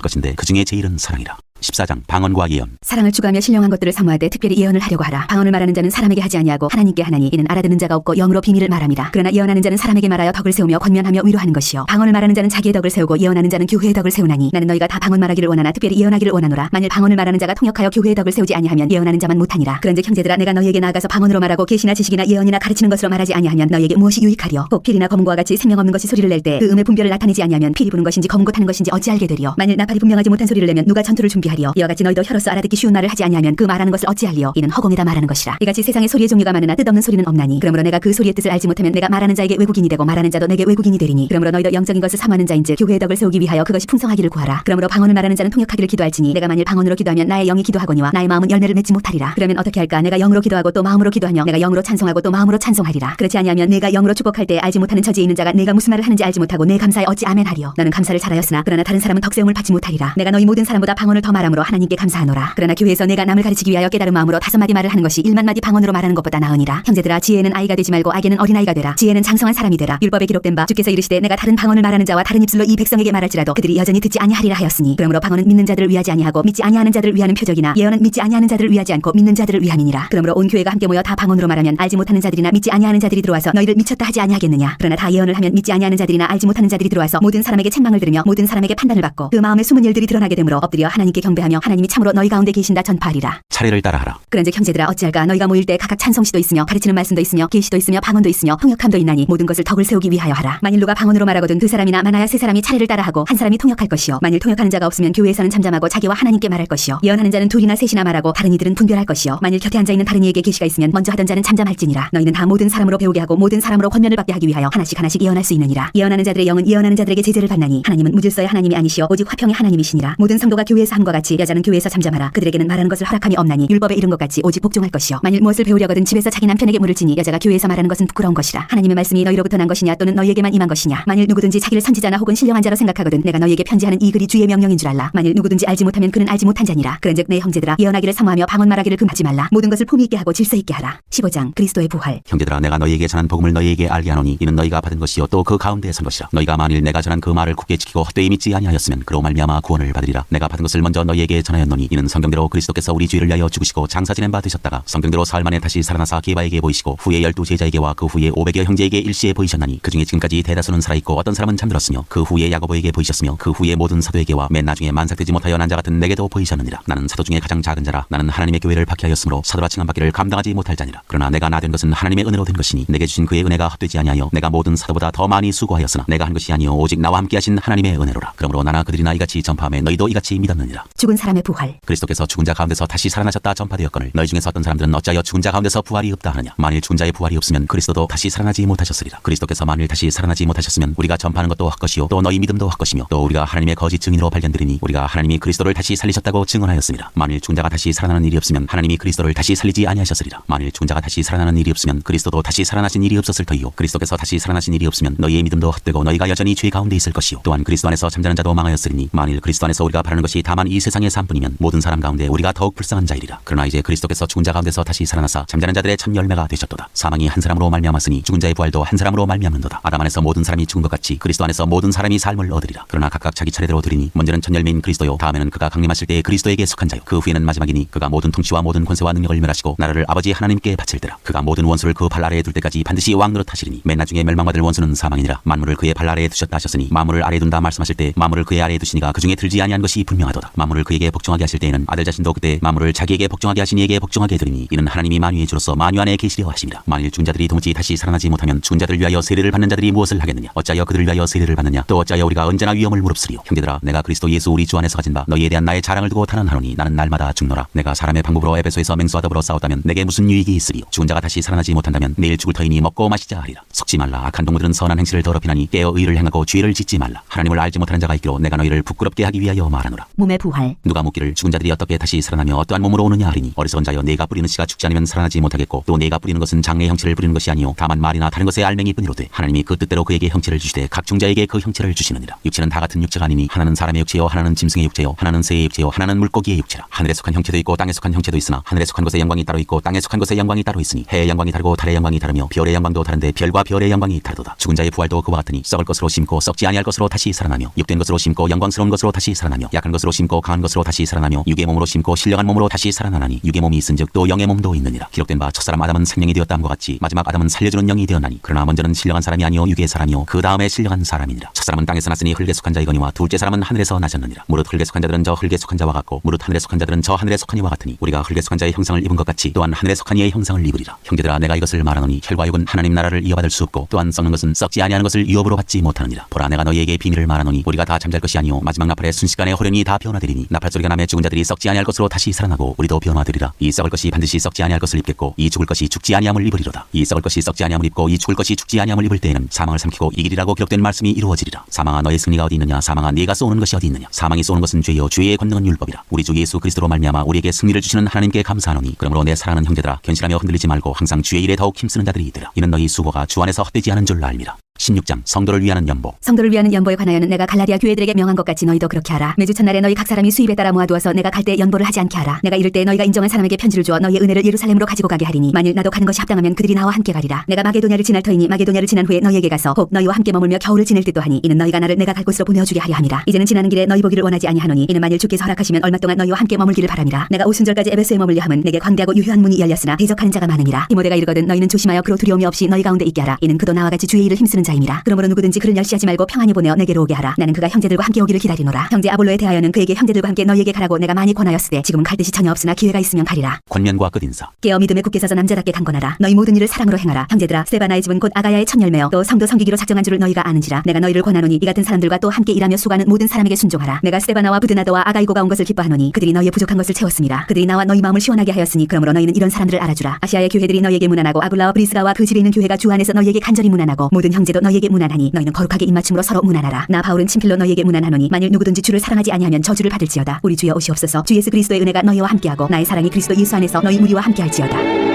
것인데 그 중에 제일은 사랑이라. 14장 방언과 예언. 사랑을 추구하며 신령한 것들을 사모하되 특별히 예언을 하려고 하라. 방언을 말하는 자는 사람에게 하지 아니하고 하나님께 하나니 이는 알아듣는 자가 없고 영으로 비밀을 말함이라. 그러나 예언하는 자는 사람에게 말하여 덕을 세우며 권면하며 위로하는 것이요 방언을 말하는 자는 자기의 덕을 세우고 예언하는 자는 교회의 덕을 세우나니 나는 너희가 다 방언 말하기를 원하나 특별히 예언하기를 원하노라. 만일 방언을 말하는 자가 통역하여 교회의 덕을 세우지 아니하면 예언하는 자만 못하니라. 그런즉 형제들아 내가 너희에게 나아가서 방언으로 말하고 계시나 지식이나 예언이나 가르치는 것으로 말하지 아니하면 너희에게 무엇이 유익하리요. 꼭 필이나 검은고와 같이 생명 없는 것이 소리를 낼 때 그 음의 분별을 나타내지 아니하면 필이 부는 것인지 검은 고타는 것인지 어찌 알게 되리요. 만일 나팔이 분명하지 못한 소리를 내면 누가 전투를 준비하리요. 이와 같이 너희도 혀로서 알아듣기 쉬운 말을 하지 아니하면 그 말하는 것을 어찌할리요. 이는 허공에다 말하는 것이라. 이같이 세상에 소리의 종류가 많으나 뜻없는 소리는 없나니 그러므로 내가 그 소리의 뜻을 알지 못하면 내가 말하는 자에게 외국인이 되고 말하는 자도 내게 외국인이 되리니 그러므로 너희도 영적인 것을 사모하는 자인즉 교회의 덕을 세우기 위하여 그것이 풍성하기를 구하라. 그러므로 방언을 말하는 자는 통역하기를 기도할지니 내가 만일 방언으로 기도하면 나의 영이 기도하거니와 나의 마음은 열매를 맺지 못하리라. 그러면 어떻게 할까. 내가 영으로 기도하고 또 마음으로 기도하며 내가 영으로 찬송하고 또 마음으로 찬송하리라. 그렇지 아니하면 내가 영으로 축복할 때 알지 못하는 처지에 있는 자가 내가 무슨 말을 하는지 알지 못하고 내 감사에 어찌 아멘하리요. 너는 감사를 잘하였으나 그러나 다른 사람은 덕세움을 받지 못하리라. 내가 너희 모든 사람보다 방언을 더 말함으로 하나님께 감사하노라. 그러나 교회에서 내가 남을 가르치기 위하여 깨달은 마음으로 5마디 말을 하는 것이 1만 마디 방언으로 말하는 것보다 나으니라. 형제들아 지혜는 아이가 되지 말고 악에는 어린아이가 되라. 지혜는 장성한 사람이 되라. 율법에 기록된 바 주께서 이르시되 내가 다른 방언을 말하는 자와 다른 입술로 이 백성에게 말할지라도 그들이 여전히 듣지 아니하리라 하였으니 그러므로 방언은 믿는 자들을 위하지 아니하고 믿지 아니하는 자들을 위하는 표적이나 예언은 믿지 아니하는 자들을 위하지 않고 믿는 자들을 위함이니라. 그러므로 온 교회가 함께 모여 다 방언으로 말하면 알지 못하는 자들이나 믿지 아니하는 자들이 들어와서 너희를 미쳤다 하지 아니하겠느냐. 그러나 다 예언을 하면 믿지 아니하는 자들이나 알지 못하는 자들이 들어와서 모든 사람에게 책망을 들으며 모든 사람에게 판단을 받고 그 마음의 숨은 일들이 드러나게 되므로 엎드려 하나님께 경배하며 하나님이 참으로 너희 가운데 계신다 전파하리라. 차례를 따라하라. 그런즉 형제들아 어찌할까. 너희가 모일 때 각각 찬송시도 있으며 가르치는 말씀도 있으며 계시도 있으며 방언도 있으며 통역함도 있나니 모든 것을 덕을 세우기 위하여 하라. 만일 누가 방언으로 말하거든 2사람이나 많아야 3사람이 차례를 따라하고 한 사람이 통역할 것이요 만일 통역하는 자가 없으면 교회에서는 잠잠하고 자기와 하나님께 말할 것이요 예언하는 자는 2이나 3이나 말하고 다른 이들은 분별할 것이요 만일 곁에 앉아있는 다른 이에게 계시가 있으면 먼저 하던 자는 잠잠할지니라. 너희는 다 모든 사람으로 배우게 하고 모든 사람으로 권면을 받게 하기 위하여 하나씩 하나씩 예언할 수 있느니라. 예언하는 자들의 영은 예언하는 자들에게 제재를 받나니 하나님은 무질서의 하나님이 아니시오 오직 화평의 하나님이시니라. 모든 성도가 교회에서 함과 남자와 같이 여자는 교회에서 잠잠하라. 그들에게는 말하는 것을 허락함이 없나니 율법에 이른 것 같이 오직 복종할 것이요. 만일 무엇을 배우려거든 집에서 자기 남편에게 물을 지니 여자가 교회에서 말하는 것은 부끄러운 것이라. 하나님의 말씀이 너희로부터 난 것이냐 또는 너희에게만 임한 것이냐. 만일 누구든지 자기를 선지자나 혹은 신령한 자로 생각하거든 내가 너희에게 편지하는 이 글이 주의 명령인 줄 알라. 만일 누구든지 알지 못하면 그는 알지 못한 자니라. 그런즉 내 형제들아 예언하기를 사모하며 방언 말하기를 금하지 말라. 모든 것을 품위 있게 하고 질서 있게 하라. 15장 그리스도의 부활. 형제들아 내가 너희에게 전한 복음을 너희에게 알게 하노니 이는 너희가 받은 것이요 또 그 가운데에 선 것이라. 너희가 만일 내가 전한 그 말을 굳게 지키고 헛되이 믿지 아니하였으면 그로 말미암아 구원을 받으리라. 내가 받은 것을 먼저 너희에게 전하였노니 이는 성경대로 그리스도께서 우리 죄를 위하여 죽으시고 장사 지낸 바 되셨다가 성경대로 사흘 만에 다시 살아나사 게바에게 보이시고 후에 12 제자에게와 그 후에 500여 형제에게 일시에 보이셨나니 그중에 지금까지 대다수는 살아있고 어떤 사람은 잠들었으며 그 후에 야고보에게 보이셨으며 그 후에 모든 사도에게와 맨 나중에 만삭되지 못하여 난 자 같은 내게도 보이셨느니라. 나는 사도 중에 가장 작은 자라. 나는 하나님의 교회를 박해하였으므로 사도라 칭함받기를 감당하지 못할 자니라. 그러나 내가 나 된 것은 하나님의 은혜로 된 것이니 내게 주신 그의 은혜가 헛되지 아니하여 내가 모든 사도보다 더 많이 수고하였으나 내가 한 것이 아니요 오직 나와 함께 하신 하나님의 은혜로라. 그러므로 나나 그들이나 이같이 전파하며 너희도 이같이 믿었느니라. 죽은 사람의 부활. 그리스도께서 죽은 자 가운데서 다시 살아나셨다 전파되었거늘 너희 중에서 어떤 사람들은 어찌하여 죽은 자 가운데서 부활이 없다 하느냐. 만일 죽은 자의 부활이 없으면 그리스도도 다시 살아나지 못하셨으리라. 그리스도께서 만일 다시 살아나지 못하셨으면 우리가 전파하는 것도 헛것이요 또 너희 믿음도 헛것이며 또 우리가 하나님의 거짓 증인으로 발견되리니 우리가 하나님이 그리스도를 다시 살리셨다고 증언하였습니다. 만일 죽은 자가 다시 살아나는 일이 없으면 하나님이 그리스도를 다시 살리지 아니하셨으리라. 만일 죽은 자가 다시 살아나는 일이 없으면 그리스도도 다시 살아나신 일이 없었을 터이요 그리스도께서 다시 살아나신 일이 없으면 너희의 믿음도 헛되고 너희가 여전히 죄 가운데 있을 것이요 또한 그리스도 안에서 잠자는 자도 망하였으리니 만일 그리스도 안에서 우리가 바라는 것이 다만 이 세상의 삶뿐이면 모든 사람 가운데 우리가 더욱 불쌍한 자이리라. 그러나 이제 그리스도께서 죽은 자 가운데서 다시 살아나사 잠자는 자들의 첫 열매가 되셨도다. 사망이 한 사람으로 말미암았으니 죽은 자의 부활도 한 사람으로 말미암는도다. 아담 안에서 모든 사람이 죽은 것 같이 그리스도 안에서 모든 사람이 삶을 얻으리라. 그러나 각각 자기 차례대로 드리니 먼저는 첫 열매인 그리스도요 다음에는 그가 강림하실 때에 그리스도에게 속한 자요 그 후에는 마지막이니 그가 모든 통치와 모든 권세와 능력을 멸하시고 나라를 아버지 하나님께 바칠때라. 그가 모든 원수를 그 발 아래에 둘 때까지 반드시 왕노릇 하시리니 맨 나중에 멸망받을 원수는 사망이니라. 만물을 그의 발 아래에 두셨다 하셨으니 만물을 아래에 둔다 말씀하실 때 만물을 그의 아래에 두시니가 그중에 들지 아니한 것이 분명하도다. 만물을 그에게 복종하게 하실 때에는 아들 자신도 그때 만물을 자기에게 복종하게 하신 이에게 복종하게 되리니 이는 하나님이 만유의 주로서 만유 안에 계시려 하심이라. 만일 죽은 자들이 도무지 다시 살아나지 못하면 죽은 자들을 위하여 세례를 받는 자들이 무엇을 하겠느냐. 어찌하여 그들을 위하여 세례를 받느냐. 또 어찌하여 우리가 언제나 위험을 무릅쓰리요. 형제들아 내가 그리스도 예수 우리 주 안에서 가진 바 너희에 대한 나의 자랑을 두고 탄원하노니 나는 날마다 죽노라. 내가 사람의 방법으로 에베소에서 맹수와 더불어 싸웠다면 내게 무슨 유익이 있으리요. 죽은 자가 다시 살아나지 못한다면 내일 죽을 터이니 먹고 마시자 하리라. 속지 말라. 악한 동무들은 선한 행실을 더럽히나니 깨어 의를 행하고 죄를 짓지 말라. 하나님을 알지 못하는 자가 있기로 내가 너희를 부끄럽게 하기 위하여 말하노라. 몸의 부활. 누가 묻기를 죽은 자들이 어떻게 다시 살아나며 어떠한 몸으로 오느냐 하리니 어리석은 자여 내가 뿌리는 씨가 죽지 않으면 살아나지 못하겠고 또 내가 뿌리는 것은 장래의 형체를 뿌리는 것이 아니요 다만 말이나 다른 것의 알맹이 뿐이로되 하나님이 그 뜻대로 그에게 형체를 주시되 각 종자에게 그 형체를 주시느니라. 육체는 다 같은 육체가 아니니 하나는 사람의 육체요 하나는 짐승의 육체요 하나는 새의 육체요 하나는 물고기의 육체라. 하늘에 속한 형체도 있고 땅에 속한 형체도 있으나 하늘에 속한 것의 영광이 따로 있고 땅에 속한 것의 영광이 따로 있으니 해의 영광이 다르고 달의 영광이 다르며 별의 영광도 다른데 별과 별의 영광이 다르도다. 죽은 자의 부활도 그와 같으니 썩을 것으로 심고 썩지 아니할 것으로 다시 살아나며 육된 것으로 심고 영광스러운 것으로 다시 살아나며 약한 것으로 심고 강한 것으로 다시 살아나며 육의 몸으로 심고 신령한 몸으로 다시 살아나나니 육의 몸이 있은즉 또 영의 몸도 있느니라. 기록된 바 첫사람 아담은 생명이 되었다 함과 같이 마지막 아담은 살려주는 영이 되었나니 그러나 먼저는 신령한 사람이 아니요 육의 사람이요 그 다음에 신령한 사람이니라. 첫사람은 땅에서 났으니 흙에 속한 자이거니와 둘째 사람은 하늘에서 나셨느니라. 무릇 흙에 속한 자들은 저 흙에 속한 자와 같고 무릇 하늘에 속한 자들은 저 하늘에 속한 이와 같으니 우리가 흙에 속한 자의 형상을 입은 것 같이 또한 하늘에 속한 이의 형상을 입으리라. 형제들아 내가 이것을 말하노니 혈과 육은 하나님 나라를 이어받을 수 없고 또한 썩는 것은 썩지 아니하는 것을 유업으로 받지 못하느니라. 보라 내가 너희에게 비밀을 말하노니 우리가 다 잠잘 것이 아니요 마지막 나팔의 순식간에 호련히 다 변화되리니 나팔 소리가 나며 죽은 자들이 썩지 아니할 것으로 다시 살아나고 우리도 변화되리라. 이 썩을 것이 반드시 썩지 아니할 것을 입겠고 이 죽을 것이 죽지 아니함을 입으리로다. 이 썩을 것이 썩지 아니함을 입고 이 죽을 것이 죽지 아니함을 입을 때에는 사망을 삼키고 이기리라고 기록된 말씀이 이루어지리라. 사망아 너의 승리가 어디 있느냐. 사망아 네가 쏘는 것이 어디 있느냐. 사망이 쏘는 것은 죄요 죄의 권능은 율법이라. 우리 주 예수 그리스도로 말미암아 우리에게 승리를 주시는 하나님께 감사하노니 그러므로 내 사랑하는 형제들아 견실하며 흔들리지 말고 항상 주의 일에 더욱 힘쓰는 자들이 있으라. 이는 너희 수고가 주 안에서 헛되지 않은 줄 알미라. 16장 성도를 위하는 연보. 성도를 위하는 연보에 관하여는 내가 갈라디아 교회들에게 명한 것 같이 너희도 그렇게 하라. 매주 첫날에 너희 각 사람이 수입에 따라 모아두어서 내가 갈 때 연보를 하지 않게 하라. 내가 이를 때 너희가 인정한 사람에게 편지를 주어 너희의 은혜를 예루살렘으로 가지고 가게 하리니 만일 나도 가는 것이 합당하면 그들이 나와 함께 가리라. 내가 마게도냐를 지날 터이니 마게도냐를 지난 후에 너희에게 가서 혹 너희와 함께 머물며 겨울을 지낼 듯도 하니 이는 너희가 나를 내가 갈 곳으로 보내어주게 하려 함이라. 이제는 지나는 길에 너희 보기를 원하지 아니하노니 이는 만일 주께서 허락하시면 얼마 동안 너희와 함께 머물기를 바람이라. 내가 오순절까지 에베소에 머물려 함은 내게 광대하고 유효한 문이 열렸으나 대적하는 자가 많으니라. 디모데가 이르거든 너희는 조심하여 그로 두려움이 없이 너희 가운데 있게 하라. 이는 그도 나와 같이 주의 일을 힘쓰는 자임이라. 그러므로 누구든지 그를 멸시하지 말고 평안히 보내어 내게로 오게 하라. 나는 그가 형제들과 함께 오기를 기다리노라. 형제 아볼로에 대하여는 그에게 형제들과 함께 너희에게 가라고 내가 많이 권하였으되 지금은 갈 뜻이 전혀 없으나 기회가 있으면 가리라. 권면과 끝인사. 깨어 믿음에 굳게 서서 남자답게 강건하라. 너희 모든 일을 사랑으로 행하라. 형제들아 스데바나의 집은 곧 아가야의 첫 열매요 또 성도 섬기기로 작정한 줄을 너희가 아는지라. 내가 너희를 권하노니 이 같은 사람들과 또 함께 일하며 수고하는 모든 사람에게 순종하라. 내가 스데바나와 부드나도와 아가이고가 온 것을 기뻐하노니 그들이 너희의 부족한 것을 채웠음이라. 그들이 나와 너희 마음을 시원하게 하였으니 그러므로 너희는 이런 사람들을 알아주라. 아시아의 교회들이 너희에게 문안하고 아굴라와 브리스가와 그 집에 있는 교회가 주 안에서 너희에게 간절히 문안하고 모든 형제도 너희에게 문안하니 너희는 거룩하게 입맞춤으로 서로 문안하라. 나 바울은 친필로 너희에게 문안하노니 만일 누구든지 주를 사랑하지 아니하면 저주를 받을지어다. 우리 주여 오시옵소서. 주 예수 그리스도의 은혜가 너희와 함께하고 나의 사랑이 그리스도 예수 안에서 너희 무리와 함께할지어다.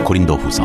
고린도후서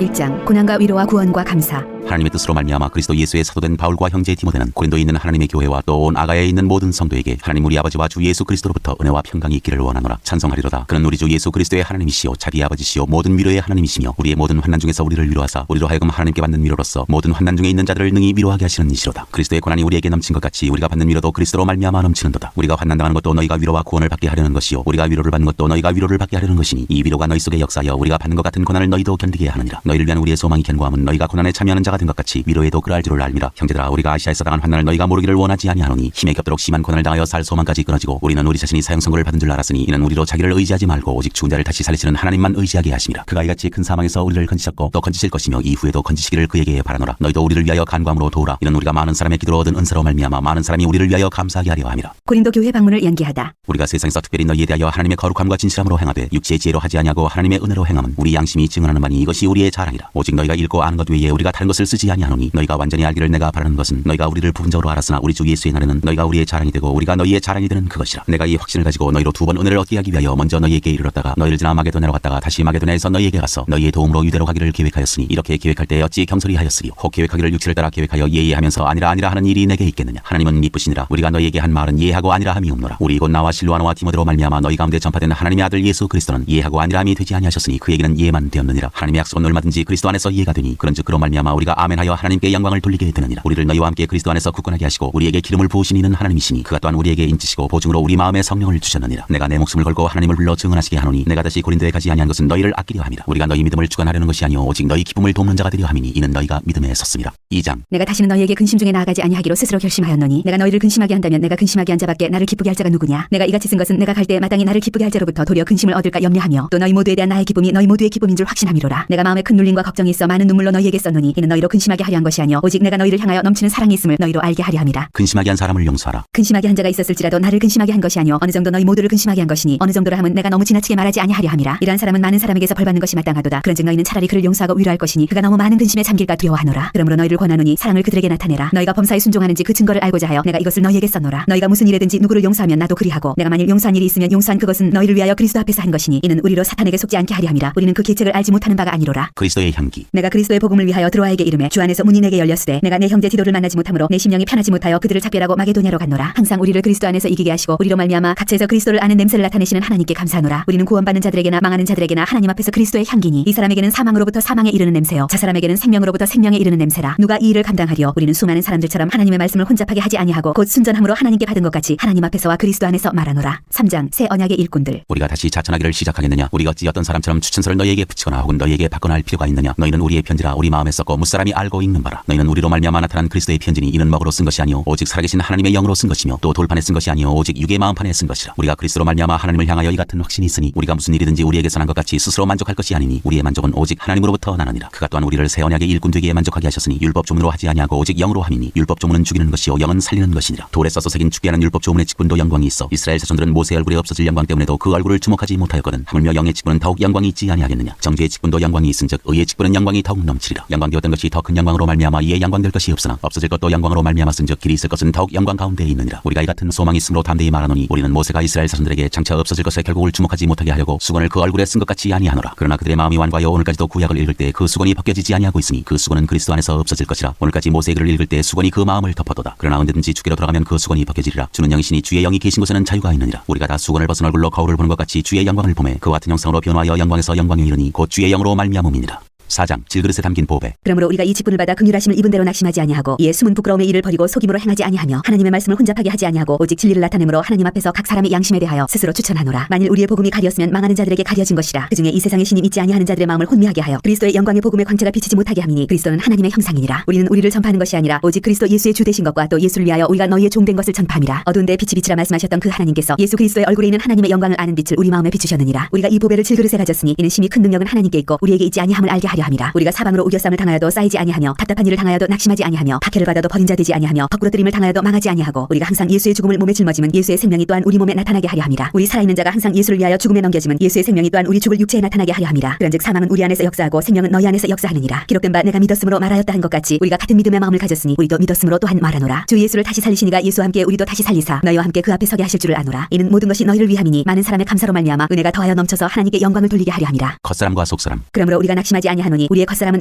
1장 고난과 위로와 구원과 감사. 하나님의 뜻으로 말미암아 그리스도 예수의 사도된 바울과 형제 디모데는 고린도에 있는 하나님의 교회와 또 온 아가야에 있는 모든 성도에게 하나님 우리 아버지와 주 예수 그리스도로부터 은혜와 평강이 있기를 원하노라. 찬송하리로다. 그는 우리 주 예수 그리스도의 하나님이시요 자비의 아버지시요 모든 위로의 하나님이시며 우리의 모든 환난 중에서 우리를 위로하사 우리로 하여금 하나님께 받는 위로로서 모든 환난 중에 있는 자들을 능히 위로하게 하시는 이시로다. 그리스도의 고난이 우리에게 넘친 것 같이 우리가 받는 위로도 그리스도로 말미암아 넘치는도다. 우리가 환난당하는 것도 너희가 위로와 구원을 받게 하려는 것이요 우리가 위로를 받는 것도 너희가 위로를 받게 하려는 것이니 이 위로가 너희 속에 역사하여 우리가 받는 것 같은 고난을 너희도 견디게 하느니라. 너희를 위한 우리의 소망이 견고함은 너희가 고난에 참여하는 자가 된 것 같이 위로에도 그러할 줄을 알미라. 형제들아 우리가 아시아에서 당한 환난을 너희가 모르기를 원하지 아니하노니 힘에 겹도록 심한 고난을 당하여 살 소망까지 끊어지고 우리는 우리 자신이 사형 선고를 받은 줄 알았으니 이는 우리로 자기를 의지하지 말고 오직 죽은 자를 다시 살리시는 하나님만 의지하게 하심이라. 그가 이같이 큰 사망에서 우리를 건지셨고 또 건지실 것이며 이후에도 건지시기를 그에게 바라노라. 너희도 우리를 위하여 간구함으로 도우라. 이는 우리가 많은 사람의 기도로 얻은 은사로 말미암아 많은 사람이 우리를 위하여 감사하게 하려 함이라. 고린도 교회 방문을 연기하다. 우리가 세상에서 특별히 너희에 대하여 하나님의 거룩함과 진실함으로 행하되 육체의 지혜로 하지 아니하고 하나님의 은혜로 행함은 우리 양심이 증언하는 바니 이것이 우리의 자랑이라. 오직 너희가 읽고 아는 것 외에 우리가 다른 것을 쓰지 아니하노니 너희가 완전히 알기를 내가 바라는 것은 너희가 우리를 부분적으로 알았으나 우리 주 예수의 날에는 너희가 우리의 자랑이 되고 우리가 너희의 자랑이 되는 그것이라. 내가 이 확신을 가지고 너희로 두 번 은혜를 얻게 하기 위하여 먼저 너희에게 이르렀다가 너희를 지나 마게도냐로 갔다가 다시 마게도냐에서 너희에게 가서 너희의 도움으로 유대로 가기를 계획하였으니 이렇게 계획할 때 어찌 경솔히 하였으리요. 혹 계획하기를 육체를 따라 계획하여 예의하면서 아니라 하는 일이 내게 있겠느냐. 하나님은 미쁘시니라. 우리가 너희에게 한 말은 예하고 아니라 함이 없노라. 우리 곧 나와 실로아노와 디모데로 말미암아 너희 가운데 전파된 하나님의 아들 예수 그리스도는 예하고 아니라 함이 되지 아니하셨으니 그에게는 예만 되었느니라. 하나님의 약속은 얼마든지 그리스도 안에서 예가 되니 그런즉 그로 말미암아 우리가 아멘하여 하나님께 영광을 돌리게 되느니라. 우리를 너희와 함께 그리스도 안에서 굳건하게 하시고 우리에게 기름을 부으신 이는 하나님이시니 그가 또한 우리에게 인치시고 보증으로 우리 마음에 성령을 주셨느니라. 내가 내 목숨을 걸고 하나님을 불러 증언하시게 하노니 내가 다시 고린도에 가지 아니한 것은 너희를 아끼려 함이라. 우리가 너희 믿음을 주관하려는 것이 아니오 오직 너희 기쁨을 돕는 자가 되려 함이니 이는 너희가 믿음에 섰습니다. 2장 내가 다시는 너희에게 근심 중에 나아가지 아니하기로 스스로 결심하였노니 내가 너희를 근심하게 한다면 내가 근심하게 한 자밖에 나를 기쁘게 할 자가 누구냐. 내가 이같이 쓴 것은 내가 갈 때 마땅히 나를 기쁘게 할 자로부터 도리어 근심을 얻을까 염려하며 또 너희 모두에 대한 나의 기쁨이 너희 모두의 기쁨인 줄 확신함이로라. 내가 마음에 큰 눌림과 걱정이 있어 많은 눈물로 너희에게 썼노니 이는 너희로 근심하게 하려 한 것이 아니오 오직 내가 너희를 향하여 넘치는 사랑이 있음을 너희로 알게 하려 함이라. 근심하게 한 사람을 용서하라. 근심하게 한 자가 있었을지라도 나를 근심하게 한 것이 아니오 어느 정도 너희 모두를 근심하게 한 것이니 어느 정도라 함은 내가 너무 지나치게 말하지 아니하려 함이라. 이러한 사람은 많은 사람에게서 벌받는 것이 마땅하도다. 그런즉 너희는 차라리 그를 용서하고 위로할 것이니 그가 너무 많은 근심에 잠길까 두려워하노라. 그러므로 너희를 권하노니 사랑을 그들에게 나타내라. 너희가 범사에 순종하는지 그 증거를 알고자 하여 내가 이것을 너희에게 써노라. 너희가 무슨 일에든지 누구를 용서하면 나도 그리하고 내가 만일 용서한 일이 있으면 용서한 그것은 너희를 위하여 그리스도 앞에서 한 것이니 이는 우리로 사탄에게 속지 않게 하려 함이라. 우리는 그 계책을 알지 못하는 바가 아니로라. 그리스도의 향기 내가 그리스도의 복음을 위하여 드로아에게 이르매 주 안에서 문이 내게 열렸으되 내가 내 형제 디도를 만나지 못하므로 내 심령이 편하지 못하여 그들을 작별하고 마게도냐로 갔노라. 항상 우리를 그리스도 안에서 이기게 하시고 우리로 말미암아 각처에서 그리스도를 아는 냄새를 나타내시는 하나님께 감사하노라. 우리는 구원받는 자들에게나 망하는 자들에게나 하나님 앞에서 그리스도의 향기니 이 사람에게는 사망으로부터 사망에 이르는 냄새요 저 사람에게는 생명으로부터 생명에 이르는 냄새라. 누가 이 일을 감당하리요. 우리는 수많은 사람들처럼 하나님의 말씀을 혼잡하게 하지 아니하고 곧 순전함으로 하나님께 받은 것 같이 하나님 앞에서와 그리스도 안에서 말하노라. 3장 새 언약의 일꾼들. 우리가 다시 자천하기를 시작하겠느냐. 우리가 어찌 어떤 사람처럼 추천서를 너희에게 붙이거나 혹은 너희에게 받거나 할 필요가 있느냐. 너희는 우리의 편지라 우리 마음에 썼고 무사람이 알고 읽는 바라. 너희는 우리로 말미암아 나타난 그리스도의 편지니 이는 먹으로 쓴 것이 아니오 오직 살아계신 하나님의 영으로 쓴 것이며 또 돌판에 쓴 것이 아니오 오직 육의 마음판에 쓴 것이라. 우리가 그리스도로 말미암아 하나님을 향하여 이 같은 확신이 있으니 우리가 무슨 일이든지 우리에게서 난 것 같이 스스로 만족할 것이 아니니 우리의 만족은 오직 하나님으로부터 나느니라. 그가 또한 우리를 새 언약의 일꾼 되기에 만족하게 하셨으니 율법 조문으로 하지 아니하고 오직 영으로 함이니 율법 조문은 죽이는 것이요 영은 살리는 것이니라. 돌에 써서 새긴 죽게 하는 율법 조문의 직분도 영광이 있어 이스라엘 자손들은 모세 얼굴에 없어질 영광 때문에도 그 얼굴을 주목하지 못하였거든. 하물며 영의 직분은 더욱 영광이 있지 아니하겠느냐. 정죄의 직분도 영광이 있은즉 의의 직분은 영광이 더욱 넘치리라. 영광되었던 것이 더 큰 영광으로 말미암아 이에 영광될 것이 없으나 없어질 것도 영광으로 말미암았은즉 길이 있을 것은 더욱 영광 가운데에 있느니라. 우리가 이 같은 소망이 있으므로 담대히 말하노니 우리는 모세가 이스라엘 자손들에게 장차 없어질 것에 결국을 주목하지 못하게 하려고 수건을 그 얼굴에 쓴 것 같이 아니하노라. 그러나 그들의 마음이 완고하여 오늘까지도 구약을 읽을 때 그 수건이 벗겨지지 아니하고 있으니 그 수건은 그리스도 안에서 없어질 것이라. 오늘까지 모세의 글을 읽을 때 수건이 그 마음을 덮어도다. 그러나 언제든지 주께로 돌아가면 그 수건이 벗겨지리라. 주는 영이시니 주의 영이 계신 곳에는 자유가 있느니라. 우리가 다 수건을 벗은 얼굴로 거울을 보는 것 같이 주의 영광을 보매 그와 같은 형상으로 변화하여 영광에서 영광에 이르니 곧 주의 영으로 말미암음이니라. 4장 질그릇에 담긴 보배. 그러므로 우리가 이 직분을 받아 긍휼하심을 입은 대로 낙심하지 아니하고 이에 숨은 부끄러움의 일을 버리고 속임으로 행하지 아니하며 하나님의 말씀을 혼잡하게 하지 아니하고 오직 진리를 나타내므로 하나님 앞에서 각 사람의 양심에 대하여 스스로 추천하노라. 만일 우리의 복음이 가리었으면 망하는 자들에게 가려진 것이라. 그중에 이 세상에 신이 믿지 아니하는 자들의 마음을 혼미하게 하여 그리스도의 영광의 복음의 광채가 비치지 못하게 함이니 그리스도는 하나님의 형상이니라. 우리는 우리를 전파하는 것이 아니라 오직 그리스도 예수의 주 되신 것과 또 예수를 위하여 우리가 너희의 종된 것을 전파함이라. 어두운 데 빛이 비치라 말씀하셨던 그 하나님께서 예수 그리스도의 얼굴에 있는 하나님의 영광을 아는 빛을 우리 마음에 비추셨느니라. 우리가 이 보배를 질그릇에 가졌으니 이는 심히 큰 능력은 하나님께 있고 우리에게 있지 아니함을 알게 하려 하려 함이라. 우리가 사방으로 우겨쌈을 당하여도 쌓이지 아니하며 답답한 일을 당하여도 낙심하지 아니하며 박해를 받아도 버린 자 되지 아니하며 헛구러뜨림을 당하여도 망하지 아니하고 우리가 항상 예수의 죽음을 몸에 짊어짐은 예수의 생명이 또한 우리 몸에 나타나게 하려 함이라. 우리 살아있는 자가 항상 예수를 위하여 죽음에 넘겨짐은 예수의 생명이 또한 우리 죽을 육체에 나타나게 하려 함이라. 그런즉 사망은 우리 안에서 역사하고 생명은 너희 안에서 역사하느니라. 기록된 바 내가 믿었으므로 말하였다 한 것 같이 우리가 같은 믿음의 마음을 가졌으니 우리도 믿었으므로 또한 말하노라. 주 예수를 다시 살리시니가 예수와 함께 우리도 다시 살리사 너희와 함께 그 앞에 서게 하실 줄을 아노라. 이는 모든 것이 너희를 위함이니 많은 사람의 감사로 말미암아 은혜가 더하여 넘쳐서 하나님께 영광을 돌리게 하려 함이라. 겉사람과 속사람. 그러므로 우리가 낙심하지 아니하노니 우리의 겉사람은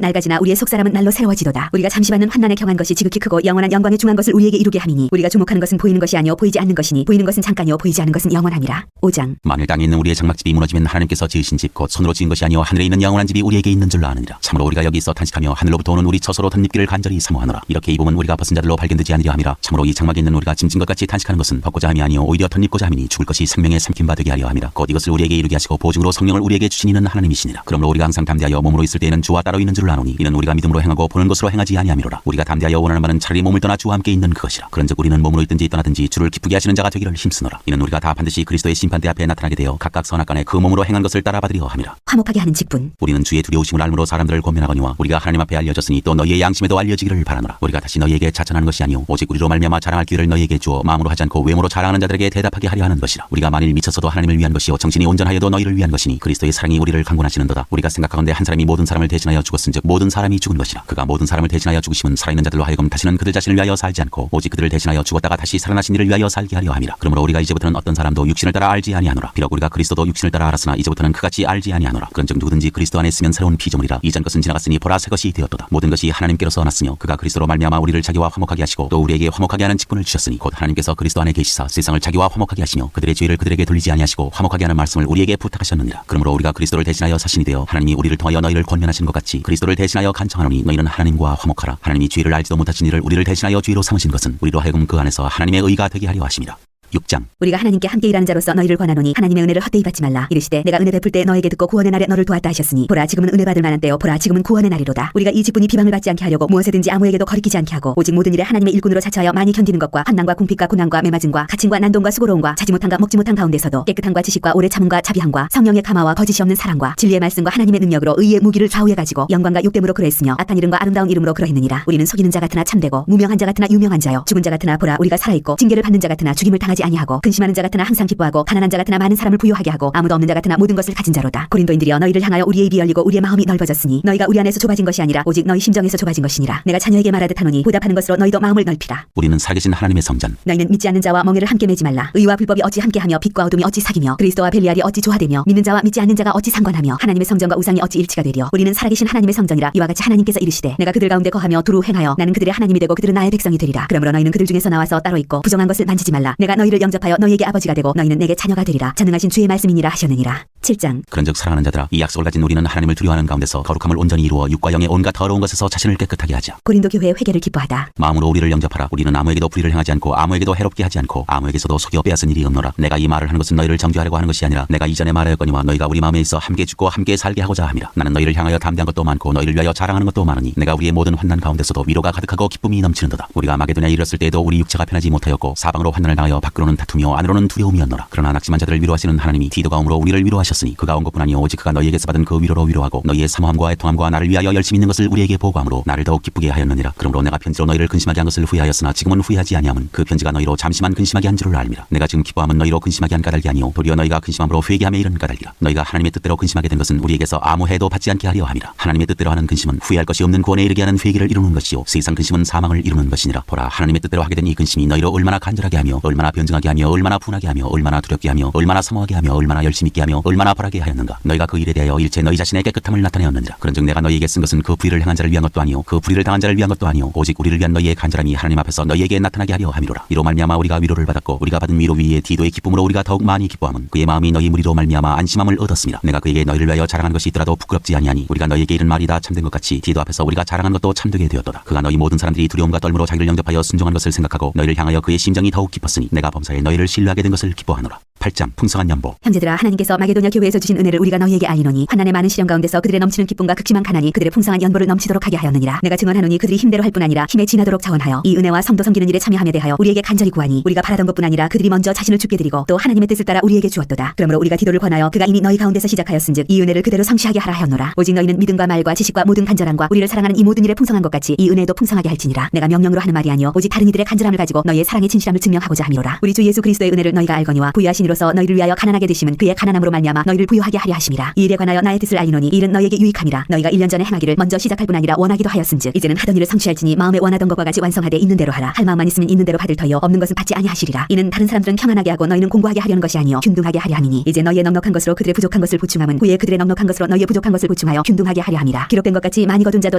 낡아지나 우리의 속사람은 날로 새로워지도다. 우리가 잠시 받는 환난에 경한 것이 지극히 크고 영원한 영광에 중한 것을 우리에게 이루게 함이니 우리가 주목하는 것은 보이는 것이 아니요 보이지 않는 것이니 보이는 것은 잠깐이요 보이지 않는 것은 영원함이라. 5장. 만일 땅에 있는 우리의 장막집이 무너지면 하나님께서 지으신 집 곧 손으로 지은 것이 아니요 하늘에 있는 영원한 집이 우리에게 있는 줄로 아느니라. 참으로 우리가 여기 있어 탄식하며 하늘로부터 오는 우리 처소로 덧입기를 간절히 사모하노라. 이렇게 입으면 우리가 벗은 자들로 발견되지 아니려 함이라. 참으로 이 장막에 있는 우리가 짐진 것 같이 탄식하는 것은 벗고자 함이 아니요 오히려 덧입고자 함이니 죽을 것이 생명의 삼킴 바 되게 하려 함이라. 곧 이것을 우리에게 이루게 하시고 보증으로 성령을 우리에게 주신 이는 하나님이시니라. 그러므로 우리가 항상 담대하여 몸으로 있을 때에는 주와 따로 있는 줄을 아노니 이는 우리가 믿음으로 행하고 보는 것으로 행하지 아니함이로라. 우리가 담대하여 원하는 바는 차라리 몸을 떠나 주와 함께 있는 그것이라. 그런즉 우리는 몸으로 있든지 떠나든지 주를 기쁘게 하시는 자가 되기를 힘쓰노라. 이는 우리가 다 반드시 그리스도의 심판대 앞에 나타나게 되어 각각 선악간에 그 몸으로 행한 것을 따라받으려 함이라. 화목하게 하는 직분. 우리는 주의 두려우심을 알므로 사람들을 권면하거니와 우리가 하나님 앞에 알려졌으니 또 너희의 양심에도 알려지기를 바라노라. 우리가 다시 너희에게 자천하는 것이 아니오 오직 우리로 말미암아 자랑할 기회를 너희에게 주어 마음으로 하지 않고 외모로 자랑하는 자들에게 대답하게 하려 하는 것이라. 우리가 만일 미쳤어도 하나님을 위한 것이요 정신이 온전하여도 너희를 위한 것이니 그리스도의 사랑이 우리를 강권하시는도다. 우리가 생각하건대 한 사람이 모든 사람을 대신하여 죽었은즉 모든 사람이 죽은 것이라. 그가 모든 사람을 대신하여 죽으심은 살아있는 자들로 하여금 다시는 그들 자신을 위하여 살지 않고 오직 그들을 대신하여 죽었다가 다시 살아나신 이를 위하여 살게 하려 함이라. 그러므로 우리가 이제부터는 어떤 사람도 육신을 따라 알지 아니하노라. 비록 우리가 그리스도도 육신을 따라 알았으나 이제부터는 그같이 알지 아니하노라. 그런즉 누구든지 그리스도 안에 있으면 새로운 피조물이라. 이전 것은 지나갔으니 보라 새 것이 되었도다. 모든 것이 하나님께로서 났으며 그가 그리스도로 말미암아 우리를 자기와 화목하게 하시고 또 우리에게 화목하게 하는 직분을 주셨으니 곧 하나님께서 그리스도 안에 계시사 세상을 자기와 화목하게 하시며 그들의 죄를 그들에게 돌리지 아니하시고 화목하게 하는 말씀을 우리에게 부탁하셨느니라. 그러므로 우리가 그리스도를 대신하여 사신이 되어 하나님이 우리를 통하여 너희를 권면하신 것 같이 그리스도를 대신하여 간청하노니 너희는 하나님과 화목하라. 하나님이 죄를 알지도 못하신 이를 우리를 대신하여 죄로 삼으신 것은 우리로 하여금 그 안에서 하나님의 의가 되게 하려 하심이라. 6장. 우리가 하나님께 함께 일하는 자로서 너희를 권하노니 하나님의 은혜를 헛되이 받지 말라. 이르시되 내가 은혜 베풀 때 너에게 듣고 구원의 날에 너를 도왔다 하셨으니 보라 지금은 은혜 받을 만한 때요 보라 지금은 구원의 날이로다. 우리가 이 직분이 비방을 받지 않게 하려고 무엇에든지 아무에게도 거리끼지 않게 하고 오직 모든 일에 하나님의 일꾼으로 자처하여 많이 견디는 것과 환난과 궁핍과 고난과 매맞음과 갇힘과 난동과 수고로움과 자지 못함과 먹지 못한 가운데서도 깨끗함과 지식과 오래 참음과 자비함과 성령의 감화와 거짓이 없는 사랑과 진리의 말씀과 하나님의 능력으로 의의 무기를 좌우해 가지고 영광과 욕됨으로 그러했으며 악한 이름과 아름다운 이름으로 그러했느니라. 우리는 속이는 자 같으나 참되고 무명한 자 같으나 유명한 자요 죽은 자 같으나 보라 우리가 살아있고 징계를 받는 자 같으나 죽임을 당하지 아니하고 근심하는 자 같으나 항상 기뻐하고 가난한 자 같으나 많은 사람을 부유하게 하고 아무도 없는 자 같으나 모든 것을 가진 자로다. 고린도인들이여 너희를 향하여 우리의 입이 열리고 우리의 마음이 넓어졌으니 너희가 우리 안에서 좁아진 것이 아니라 오직 너희 심정에서 좁아진 것이니라. 내가 자녀에게 말하듯 하노니 보답하는 것으로 너희도 마음을 넓히라. 우리는 살아계신 하나님의 성전. 너희는 믿지 않는 자와 멍에를 함께 매지 말라. 의와 불법이 어찌 함께하며 빛과 어둠이 어찌 사귀며 그리스도와 벨리알이 어찌 조화되며 믿는 자와 믿지 않는 자가 어찌 상관하며 하나님의 성전과 우상이 어찌 일치가 되리요. 우리는 살아계신 하나님의 성전이라. 이와 같이 하나님께서 이르시되 내가 그들 가운데 거하며 두루 행하여 나는 그들의 하나님이 되고 그들은 나의 백성이 되리라. 그러므로 너희는 그들 중에서 나와서 따로 있고 부정한 것을 만지지 말라. 내가 너희를 영접하여 너희에게 아버지가 되고 너희는 내게 자녀가 되리라. 전능하신 주의 말씀이니라 하셨느니라. 7장. 그런즉 사랑하는 자들아 이 약속을 가진 우리는 하나님을 두려워하는 가운데서 거룩함을 온전히 이루어 육과 영의 온갖 더러운 것에서 자신을 깨끗하게 하자. 고린도 교회의 회개를 기뻐하다. 마음으로 우리를 영접하라. 우리는 아무에게도 불의를 행하지 않고 아무에게도 해롭게 하지 않고 아무에게서도 속여 빼앗은 일이 없노라. 내가 이 말을 하는 것은 너희를 정죄하려고 하는 것이 아니라 내가 이전에 말하였거니와 너희가 우리 마음에 있어 함께 죽고 함께 살게 하고자 함이라. 나는 너희를 향하여 담대한 것도 많고 너희를 위하여 자랑하는 것도 많으니 내가 우리의 모든 환난 가운데서도 위로가 가득하고 기쁨이 넘치는도다. 우리가 마게도냐에 이르렀을 때에도 우리 육체가 편하지 못하였고 사방으로 환난을 당하여 밖으로는 다투며 안으로는 두려움이었노라. 그러나 낙심한 자들을 위로하시는 하나님이 디도가 오므로 우리를 위로하셨으니 그가 온 것뿐 아니요 오직 그가 너희에게서 받은 그 위로로 위로하고 너희의 사모함과 애통함과 나를 위하여 열심히 있는 것을 우리에게 보고함으로 나를 더욱 기쁘게 하였느니라. 그러므로 내가 편지로 너희를 근심하게 한 것을 후회하였으나 지금은 후회하지 아니함은 그 편지가 너희로 잠시만 근심하게 한 줄을 알미라. 내가 지금 기뻐함은 너희로 근심하게 한 까닭이 아니요 도리어 너희가 근심함으로 회개함에 이른 까닭이라. 너희가 하나님의 뜻대로 근심하게 된 것은 우리에게서 아무 해도 받지 않게 하려 함이라. 하나님의 뜻대로 하는 근심은 후회할 것이 없는 구원에 이르게 하는 회개를 이루는 것이요 세상 근심은 사망을 이루는 것이니라. 보라 하나님의 뜻대로 하게 된 이 근심이 너희로 얼마나 간절하게 하며 얼마나 변증하게 하며 얼마나 분하게 하며 얼마나 두렵게 하며 얼마나 사모하게 하며 얼마나 열심히 있게 하며 얼마나 바라게 하였는가. 너희가 그 일에 대하여 일체 너희 자신의 깨끗함을 나타내었느니라. 그런즉 내가 너희에게 쓴 것은 그 불의를 행한 자를 위한 것도 아니요 그 불의를 당한 자를 위한 것도 아니요 오직 우리를 위한 너희의 간절함이 하나님 앞에서 너희에게 나타나게 하려 함이로라. 이로 말미암아 우리가 위로를 받았고 우리가 받은 위로 위에 디도의 기쁨으로 우리가 더욱 많이 기뻐함은 그의 마음이 너희 무리로 말미암아 안심함을 얻었습니다. 내가 그에게 너희를 위하여 자랑한 것이 있더라도 부끄럽지 아니하니 우리가 너희에게 이른 말이 다 참된 것 같이 디도 앞에서 우리가 자랑한 것도 참되게 되었도다. 그가 너희 모든 사람들이 두려움과 떨므로 자기를 영접하여 순종한 것을 생각하고 너희를 향하여 그의 심정이 더욱 깊었으니 내가 범사에 너희를 신뢰하게 된 것을 기뻐하노라. 8장 풍성한 연보. 형제들아, 하나님께서 마게도냐 교회에서 주신 은혜를 우리가 너희에게 알리노니 환난의 많은 시련 가운데서 그들의 넘치는 기쁨과 극심한 가난이 그들의 풍성한 연보를 넘치도록 하게 하였느니라. 내가 증언하노니 그들이 힘대로 할 뿐 아니라 힘에 지나도록 자원하여 이 은혜와 성도 섬기는 일에 참여함에 대하여 우리에게 간절히 구하니 우리가 바라던 것뿐 아니라 그들이 먼저 자신을 주께 드리고 또 하나님의 뜻을 따라 우리에게 주었도다. 그러므로 우리가 디도를 권하여 그가 이미 너희 가운데서 시작하였은즉 이 은혜를 그대로 성취하게 하라 하였노라. 오직 너희는 믿음과 말과 지식과 모든 간절함과 우리를 사랑하는 이 모든 일에 풍성한 것 같이 이 은혜도 풍성하게 할지니라. 내가 명령으로 하는 말이 아니요 오직 다른 이들의 간절함을 가지고 너희의 사랑의 진실함을 증명하고자 함이로라. 우리 주 예수 그리스도의 은혜를 너희가 알거니와 부유하신 이로서 너희를 위하여 가난하게 되심은 그의 가난함으로 말미암아 너희를 부유하게 하려 하심이라. 이 일에 관하여 나의 뜻을 알리노니 이 일은 너희에게 유익함이라. 너희가 1년 전에 행하기를 먼저 시작할 뿐 아니라 원하기도 하였은즉 이제는 하던 일을 성취할지니 마음에 원하던 것과 같이 완성하되 있는 대로 하라. 할 마음만 있으면 있는 대로 받을 터요 없는 것은 받지 아니하시리라. 이는 다른 사람들은 평안하게 하고 너희는 공고하게 하려는 것이 아니요 균등하게 하려 함이니 이제 너희의 넉넉한 것으로 그들의 부족한 것을 보충함은 후에 그들의 넉넉한 것으로 너희의 부족한 것을 보충하여 균등하게 하려 함이라. 기록된 것 같이 많이 거둔 자도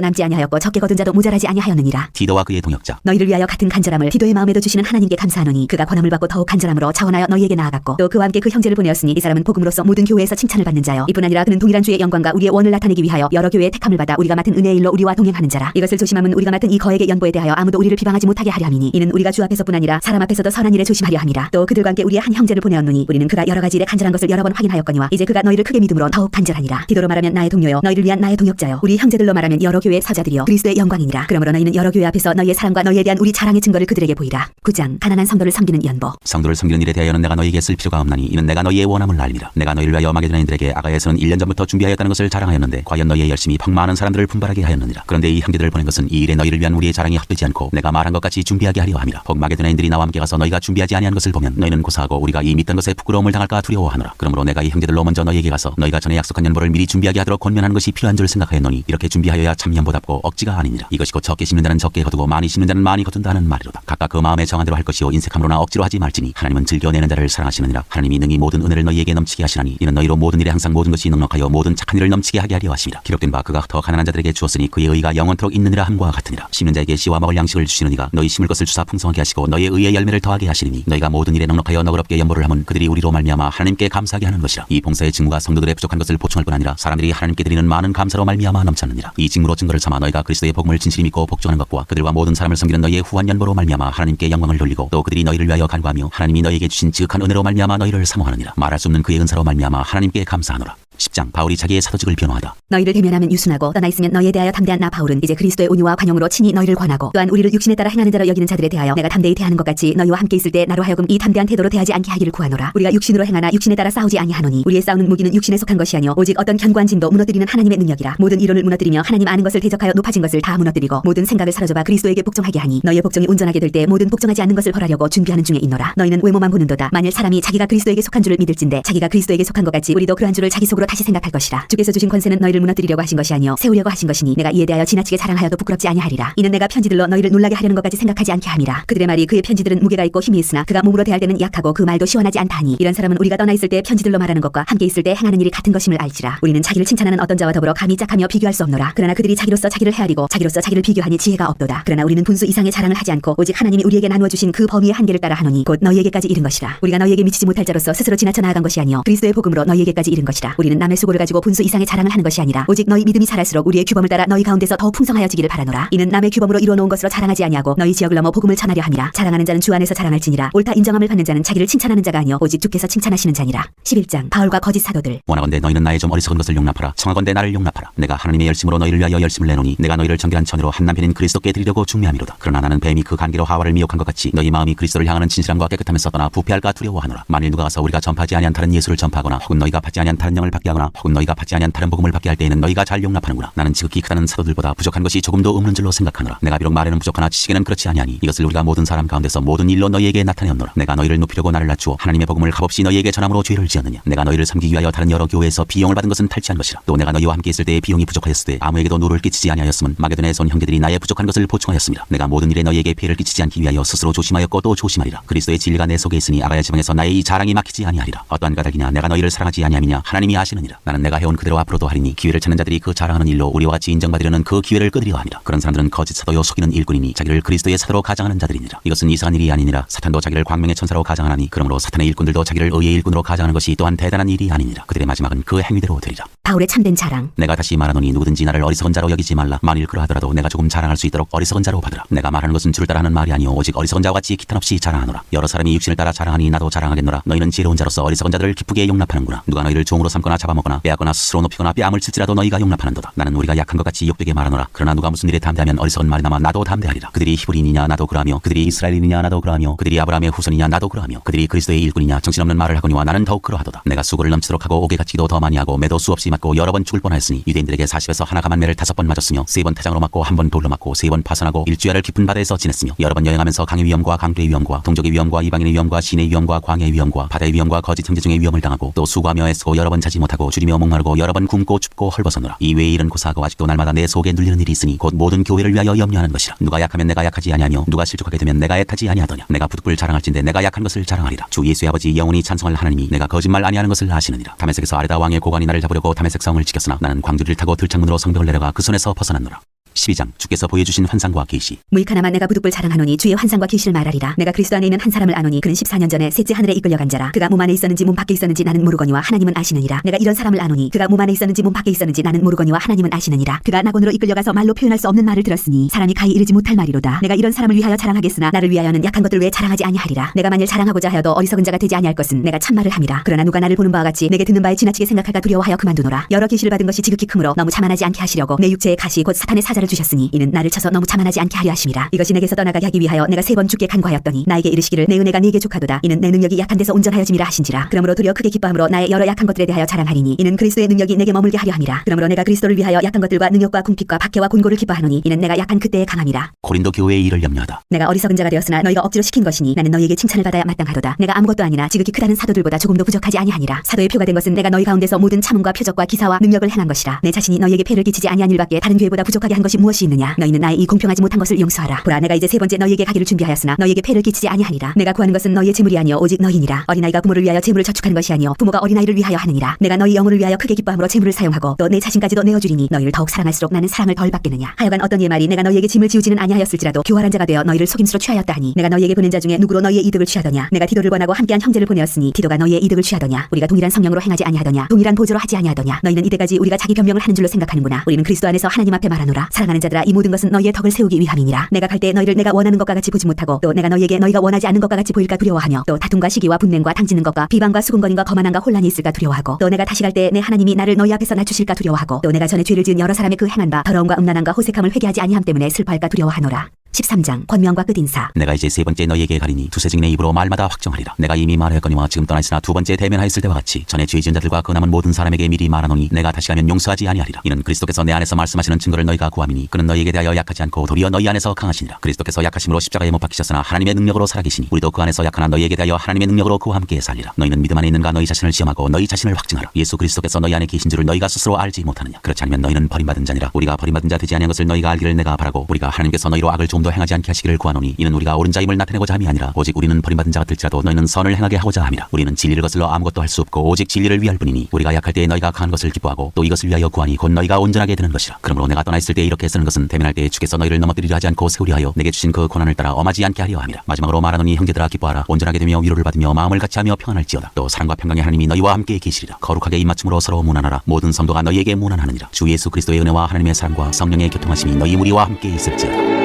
남지 아니하였고 적게 거둔 자도 모자라지 아니하였느니라. 디도와 그의 동역자. 너희를 위하여 같은 간절함을 디도의 마음에도 주시는 하나님께 감사하노니 그가 권함을 받고 더욱 간절함으로 자원하여 너희에게 나아갔고 또 그와 함께 그 형제를 보내었으니 이 사람은 복음으로서 모든 교회에서 칭찬을 받는 자요 이뿐 아니라 그는 동일한 주의 영광과 우리의 원을 나타내기 위하여 여러 교회의 택함을 받아 우리가 맡은 은혜의 일로 우리와 동행하는 자라. 이것을 조심함은 우리가 맡은 이 거액의 연보에 대하여 아무도 우리를 비방하지 못하게 하려 함이니 이는 우리가 주 앞에서뿐 아니라 사람 앞에서도 선한 일에 조심하려 함이라. 또 그들과 함께 우리의 한 형제를 보내었노니 우리는 그가 여러 가지 일에 간절한 것을 여러 번 확인하였거니와 이제 그가 너희를 크게 믿음으로 더욱 간절하니라. 디도로 말하면 나의 동료요 너희를 위한 나의 동역자요 우리 형제들로 말하면 여러 교회의 서자들이요 그리스도의 영광이니라. 그러므로 너희는 여러 교회 앞에서 너희의 사랑과 너희에 대한 우리 자랑의 증거를 그들에게 보이라. 9장 가난한 성도를 섬기는 연보. 성도를 섬기는 일에 대하여는 내가 너희에게 쓸 필요가 없나니 이는 내가 너희의 원함을 알리라. 내가 너희를 위하여 마게도냐인들에게 아가야에서는 1년 전부터 준비하였다는 것을 자랑하였는데 과연 너희의 열심이 펑 많은 사람들을 분발하게 하였느니라. 그런데 이 형제들을 보낸 것은 이 일에 너희를 위한 우리의 자랑이 헛되지 않고 내가 말한 것 같이 준비하게 하려 함이라. 혹 마게도냐인들이 나와 함께 가서 너희가 준비하지 아니한 것을 보면 너희는 고사하고 우리가 이 믿던 것에 부끄러움을 당할까 두려워하노라. 그러므로 내가 이 형제들로 먼저 너희에게 가서 너희가 전에 약속한 연보를 미리 준비하게 하도록 권면하는 것이 필요한 줄 생각하였노니 이렇게 준비하여야 참 연보답고 억지가 아니니라. 이것이 곧 적게 심는 자는 적게 거두고 많이 심는 자는 많이 거둔다는 말이로다. 각각 그 마음에 정한 대로 할 것이요 인색함으로나 억지로 하지 말지니 하나님은 즐겨내는 자를 사랑하시느니라. 하나님이 능히 모든 은혜를 너희에게 넘치게 하시나니 이는 너희로 모든 일에 항상 모든 것이 넉넉하여 모든 착한 일을 넘치게 하게 하려 하심이라. 기록된 바 그가 더 가난한 자들에게 주었으니 그의 의가 영원토록 있느니라 함과 같으니라. 심는 자에게 씨와 먹을 양식을 주시는 이가 너희 심을 것을 주사 풍성하게 하시고 너희의 의의 열매를 더하게 하시리니 너희가 모든 일에 넉넉하여 너그럽게 연보를 하면 그들이 우리로 말미암아 하나님께 감사하게 하는 것이라. 이 봉사의 직무가 성도들의 부족한 것을 보충할 뿐 아니라 사람들이 하나님께 드리는 많은 감사로 말미암아 넘쳤느니라. 이 직무로 증거를 삼아 너희가 그리스도의 복음을 진실히 믿고 복종하는 것과 그들과 모든 사람을 섬기는 너희의 후한 연보로 말미암아 하나님께 영광을 돌리고 또 그들이 너희를 위하여 간구하며 하나님이 너희에게 주신 지극한 은혜로 말미암아 너희를 사모하느니라. 말할 수 없는 그의 은사로 말미암아 하나님께 감사하노라. 10장 바울이 자기의 사도직을 변호하다. 너희를 대면하면 유순하고 떠나 있으면 너희에 대하여 담대한 나 바울은 이제 그리스도의 온유와 관용으로 친히 너희를 권하고 또한 우리를 육신에 따라 행하는 자로 여기는 자들에 대하여 내가 담대히 대하는 것 같이 너희와 함께 있을 때 나로 하여금 이 담대한 태도로 대하지 않게 하기를 구하노라. 우리가 육신으로 행하나 육신에 따라 싸우지 아니하노니 우리의 싸우는 무기는 육신에 속한 것이 아니요 오직 어떤 견고한 진도 무너뜨리는 하나님의 능력이라. 모든 이론을 무너뜨리며 하나님 아는 것을 대적하여 높아진 것을 다 무너뜨리고 모든 생각을 사로잡아 그리스도에게 복종하게 하니 너희의 복종이 온전하게 될 때 모든 복종하지 않는 것을 벌하려고 준비하는 중에 있노라. 너희는 외모만 보는도다. 만일 사람이 자기가 그리스도에게 속한 줄을 믿을진대 자기가 그리스도에게 속한 것 같이 우리도 그러한 줄을 자기 속으로 다시 생각할 것이라. 주께서 주신 권세는 너희를 무너뜨리려고 하신 것이 아니요 세우려고 하신 것이니 내가 이에 대하여 지나치게 자랑하여도 부끄럽지 아니하리라. 이는 내가 편지들로 너희를 놀라게 하려는 것까지 생각하지 않게 함이라. 그들의 말이 그의 편지들은 무게가 있고 힘이 있으나 그가 몸으로 대할 때는 약하고 그 말도 시원하지 않다 하니 이런 사람은 우리가 떠나 있을 때 편지들로 말하는 것과 함께 있을 때 행하는 일이 같은 것임을 알지라. 우리는 자기를 칭찬하는 어떤 자와 더불어 감히 짝하며 비교할 수 없노라. 그러나 그들이 자기로서 자기를 헤아리고 자기로서 자기를 비교하니 지혜가 없도다. 그러나 우리는 분수 이상의 자랑을 하지 않고 오직 하나님이 우리에게 나누어 주신 그 범위의 한계를 따라 하노니 곧 너희에게까지 이른 것이라. 우리가 너희에게 미치지 못할 자로서 스스로 지나쳐 나아간 것이 아니요 그리스도의 복음으로 너희에게까지 이른 것이라. 우리는 남의 수고를 가지고 분수 이상의 자랑을 하는 것이 아니라 오직 너희 믿음이 자랄수록 우리의 규범을 따라 너희 가운데서 더욱 풍성하여지기를 바라노라. 이는 남의 규범으로 이루어 놓은 것으로 자랑하지 아니하고 너희 지역을 넘어 복음을 전하려 함이라. 자랑하는 자는 주 안에서 자랑할지니라. 옳다 인정함을 받는 자는 자기를 칭찬하는 자가 아니요 오직 주께서 칭찬하시는 자니라. 11장 바울과 거짓 사도들. 원하건대 너희는 나의 좀 어리석은 것을 용납하라. 청하건대 나를 용납하라. 내가 하나님의 열심으로 너희를 위하여 열심을 내노니 내가 너희를 정결한 천으로 한 남편인 그리스도께 드리려고 중매함이로다. 그러나 나는 뱀이 그 간계로 하와를 미혹한 것 같이 너희 마음이 그리스도를 향하는 진실함과 깨끗함에서 떠나 부패할까 두려워하노라. 만일 누가 가서 우리가 전파하지 아니한 다른 예수를 전파하거나 혹은 너희가 받지 아니한 다른 영을 받게 하거나 혹은 너희가 받지 아니한 다른 복음을 받게 할 때에는 너희가 잘 용납하는구나. 나는 지극히 크다는 사도들보다 부족한 것이 조금도 없는 줄로 생각하노라. 내가 비록 말에는 부족하나 지식에는 그렇지 아니하니 이것을 우리가 모든 사람 가운데서 모든 일로 너희에게 나타내었노라. 내가 너희를 높이려고 나를 낮추어 하나님의 복음을 값없이 너희에게 전함으로 죄를 지었느냐. 내가 너희를 섬기기 위하여 다른 여러 교회에서 비용을 받은 것은 탈취한 것이라. 또 내가 너희와 함께 있을 때의 비용이 부족하였을 때 아무에게도 노를 끼치지 아니하였음은 마게도냐에서 온 형제들이 나의 부족한 것을 보충하였습니다. 내가 모든 일에 너희에게 피해를 끼치지 않기 위하여 스스로 조심하였고 또 조심하리라. 그리스도의 진리가 내 속에 있으니 아가야 지방에서 나의 이 자랑이 막히지 아니하리라. 어떠한 까닭이냐 내가 너희를 사랑하지 아니함이냐 하나님이 아시는 하시느니라. 나는 내가 해온 그대로 앞으로도 하리니 기회를 찾는 자들이 그 자랑하는 일로 우리와 같이 인정받으려는 그 기회를 끊으려 함이라. 그런 사람들은 거짓 사도요 속이는 일꾼이니 자기를 그리스도의 사도로 가장하는 자들이니라. 이것은 이상한 일이 아니니라. 사탄도 자기를 광명의 천사로 가장하나니 그러므로 사탄의 일꾼들도 자기를 의의 일꾼으로 가장하는 것이 또한 대단한 일이 아니니라. 그들의 마지막은 그 행위대로 되리라. 바울의 참된 자랑. 내가 다시 말하노니 누구든지 나를 어리석은 자로 여기지 말라. 만일 그러하더라도 내가 조금 자랑할 수 있도록 어리석은 자로 받으라. 내가 말하는 것은 주를 따라 하는 말이 아니오 오직 어리석은 자와 같이 기탄 없이 자랑하노라. 여러 사람이 육신을 따라 자랑하니 나도 자랑하겠노라. 너희는 지혜로운 자로서 어리석은 자들을 기쁘게 용납하는구나. 누가 너희를 종으로 삼거나 잡아먹거나 빼앗거나 스스로 높이거나 뺨을 칠지라도 너희가 용납하는도다. 나는 우리가 약한 것 같이 욕되게 말하노라. 그러나 누가 무슨 일에 담대하면 어리석은 말이나마 나도 담대하리라. 그들이 히브리인이냐 나도 그러하며 그들이 이스라엘인이냐 나도 그러하며 그들이 아브라함의 후손이냐 나도 그러하며 그들이 그리스도의 일꾼이냐 정신없는 말을 하거니와 나는 더욱 그러하도다. 내가 수고를 넘치도록 하고 옥에 갇히기도 더 많이 하고 매도 수없이 맞고 여러 번 죽을 뻔하였으니 유대인들에게 40에서 하나 감한 매를 5번 맞았으며 3번 태장으로 맞고 1번 돌로 맞고 3번 파선하고 일주야를 깊은 바다에서 지냈으며 여러 번 여행하면서 강의 위험과 강도의 위험과 동족의 위험과 이방인의 위험과 시내의 위험과 광야의 위험과 바다의 위험과 거짓 형제 중의 위험을 당하고 또 수고하며 애쓰고 여러 번 자지 못하고 줄이며 목마르고 여러 번 굶고 춥고 헐벗어노라. 이 외의 일은 고사하고 아직도 날마다 내 속에 눌리는 일이 있으니 곧 모든 교회를 위하여 염려하는 것이라. 누가 약하면 내가 약하지 아니하며 누가 실족하게 되면 내가 애타지 아니하더냐. 내가 부득불 자랑할진대 내가 약한 것을 자랑하리라. 주 예수의 아버지 영원히 찬송할 하나님이 내가 거짓말 아니하는 것을 아시느니라. 다메섹에서 아레다 왕의 고관이 나를 잡으려고 다메섹 성을 지켰으나 나는 광주리를 타고 들창문으로 성벽을 내려가 그 손에서 벗어났노라. 12장 주께서 보여주신 환상과 계시. 무익하나마 내가 부득불 자랑하노니 주의 환상과 계시를 말하리라. 내가 그리스도 안에 있는 한 사람을 아노니 그는 14년 전에 셋째 하늘에 이끌려간 자라. 그가 몸 안에 있었는지 몸 밖에 있었는지 나는 모르거니와 하나님은 아시느니라. 내가 이런 사람을 아노니 그가 몸 안에 있었는지 몸 밖에 있었는지 나는 모르거니와 하나님은 아시느니라. 그가 낙원으로 이끌려가서 말로 표현할 수 없는 말을 들었으니 사람이 가히 이르지 못할 말이로다. 내가 이런 사람을 위하여 자랑하겠으나 나를 위하여는 약한 것들 왜 자랑하지 아니하리라. 내가 만일 자랑하고자 하여도 어리석은 자가 되지 아니할 것은 내가 참말을 함이라. 그러나 누가 나를 보는 바와 같이 내게 듣는 바에 지나치게 생각할까 두려워하여 그만두노라. 여러 계시를 받은 것이 지극히 크므로 너무 자만하지 않게 하시려고 내 육체의 가시 곧 사탄의 사자를 주셨으니 이는 나를 쳐서 너무 자만하지 않게 하려 하심이라. 이것이 내게서 떠나가게 하기 위하여 내가 3번 주께 간구하였더니 나에게 이르시기를 내 은혜가 네게 족하도다. 이는 내 능력이 약한 데서 온전하여짐이라 하신지라. 그러므로 도리어 크게 기뻐함으로 나의 여러 약한 것들에 대하여 자랑하리니 이는 그리스도의 능력이 내게 머물게 하려 함이라. 그러므로 내가 그리스도를 위하여 약한 것들과 능력과 궁핍과 박해와 곤고를 기뻐하노니 이는 내가 약한 그때의 강함이라. 고린도 교회의 일을 염려하다. 내가 어리석은 자가 되었으나 너희가 억지로 시킨 것이니 나는 너희에게 칭찬을 받아야 마땅하도다. 내가 아무것도 아니나 지극히 크다는 사도들보다 조금도 부족하지 아니하니라. 사도의 표가 된 것은 내가 너희 가운데서 모든 참음과 표적과 기사와 능력을 행한 것이라. 내 자신이 너희에게 폐를 끼치지 아니한 일밖에 다른 교회보다 부족하게 한 것이 무엇이 있느냐. 너희는 나의 이 공평하지 못한 것을 용서하라. 보라 내가 이제 3번째 너희에게 가기를 준비하였으나 너희에게 폐를 끼치지 아니하니라. 내가 구하는 것은 너희의 재물이 아니요 오직 너희니라. 어린아이가 부모를 위하여 재물을 저축하는 것이 아니요 부모가 어린아이를 위하여 하느니라. 내가 너희 영혼을 위하여 크게 기뻐함으로 재물을 사용하고 또 내 자신까지도 내어주리니 너희를 더욱 사랑할수록 나는 사랑을 덜 받겠느냐. 하여간 어떤 이의 말이 내가 너희에게 짐을 지우지는 아니하였을지라도 교활한 자가 되어 너희를 속임수로 취하였다 하니 내가 너희에게 보낸 자 중에 누구로 너희의 이득을 취하더냐. 내가 디도를 권하고 함께한 형제를 보내었으니 디도가 너희의 이득을 취하더냐. 우리가 동일한 성령으로 행하지 아니하더냐. 동일한 보조로 하지 아니하더냐. 너희는 이때까지 우리가 자기 변명을 하는 줄로 생각하는구나. 우리는 그리스도 안에서 하나님 앞에 말하노라. 사랑하는 자들아 이 모든 것은 너희의 덕을 세우기 위함이니라. 내가 갈 때 너희를 내가 원하는 것과 같이 보지 못하고 또 내가 너희에게 너희가 원하지 않는 것과 같이 보일까 두려워하며 또 다툼과 시기와 분냉과 당지는 것과 비방과 수군거림과 거만함과 혼란이 있을까 두려워하고 또 내가 다시 갈 때 내 하나님이 나를 너희 앞에서 낮추실까 두려워하고 또 내가 전에 죄를 지은 여러 사람의 그 행한 바 더러움과 음란함과 호색함을 회개하지 아니함 때문에 슬퍼할까 두려워하노라. 13장 권면과 끝인사. 내가 이제 3번째 너희에게 가리니 두세 증인의 입으로 말마다 확정하리라. 내가 이미 말하였거니와 지금 떠나 있으나 2번째 대면하였을 때와 같이 전에 죄 지은 자들과 그 남은 모든 사람에게 미리 말하노니 내가 다시 가면 용서하지 아니하리라. 이는 그리스도께서 내 안에서 말씀하시는 증거를 너희가 구함이니 그는 너희에게 대하여 약하지 않고 도리어 너희 안에서 강하시니라. 그리스도께서 약하심으로 십자가에 못 박히셨으나 하나님의 능력으로 살아계시니 우리도 그 안에서 약하나 너희에게 대하여 하나님의 능력으로 그와 함께 살리라. 너희는 믿음 안에 있는가 너희 자신을 시험하고 너희 자신을 확증하라. 예수 그리스도께서 너희 안에 계신 줄을 너희가 스스로 알지 못하느냐. 그렇지 않으면 너희는 버림받은 자니라. 우리가 버림받은 자 되지 아니한 것을 너희가 알기를 내가 바라고 우리가 하나님께서 너희로 악을 좀 더 행하지 않게 하시기를 구하노니 이는 우리가 옳은 자임을 나타내고자 함이 아니라 오직 우리는 버림받은 자 같을지라도 너희는 선을 행하게 하고자 함이라. 우리는 진리를 거슬러 아무것도 할 수 없고 오직 진리를 위할 뿐이니 우리가 약할 때 너희가 강한 것을 기뻐하고 또 이것을 위하여 구하니 곧 너희가 온전하게 되는 것이라. 그러므로 내가 떠나 있을 때 이렇게 쓰는 것은 대면할 때 주께서 너희를 넘어뜨리려 하지 않고 세우려 하여 내게 주신 그 고난을 따라 엄하지 않게 하려 함이라. 마지막으로 말하노니 형제들아 기뻐하라. 온전하게 되며 위로를 받으며 마음을 같이하며 평안할지어다. 또 사랑과 평강의 하나님이 너희와 함께 계시리라. 거룩하게 입맞춤으로 서로 문안하라. 모든 성도가 너희에게 문안하느니라. 주 예수 그리스도의 은혜와 하나님의 사랑과 성령의 교통하심이 너희 무리와 함께 있을지어다.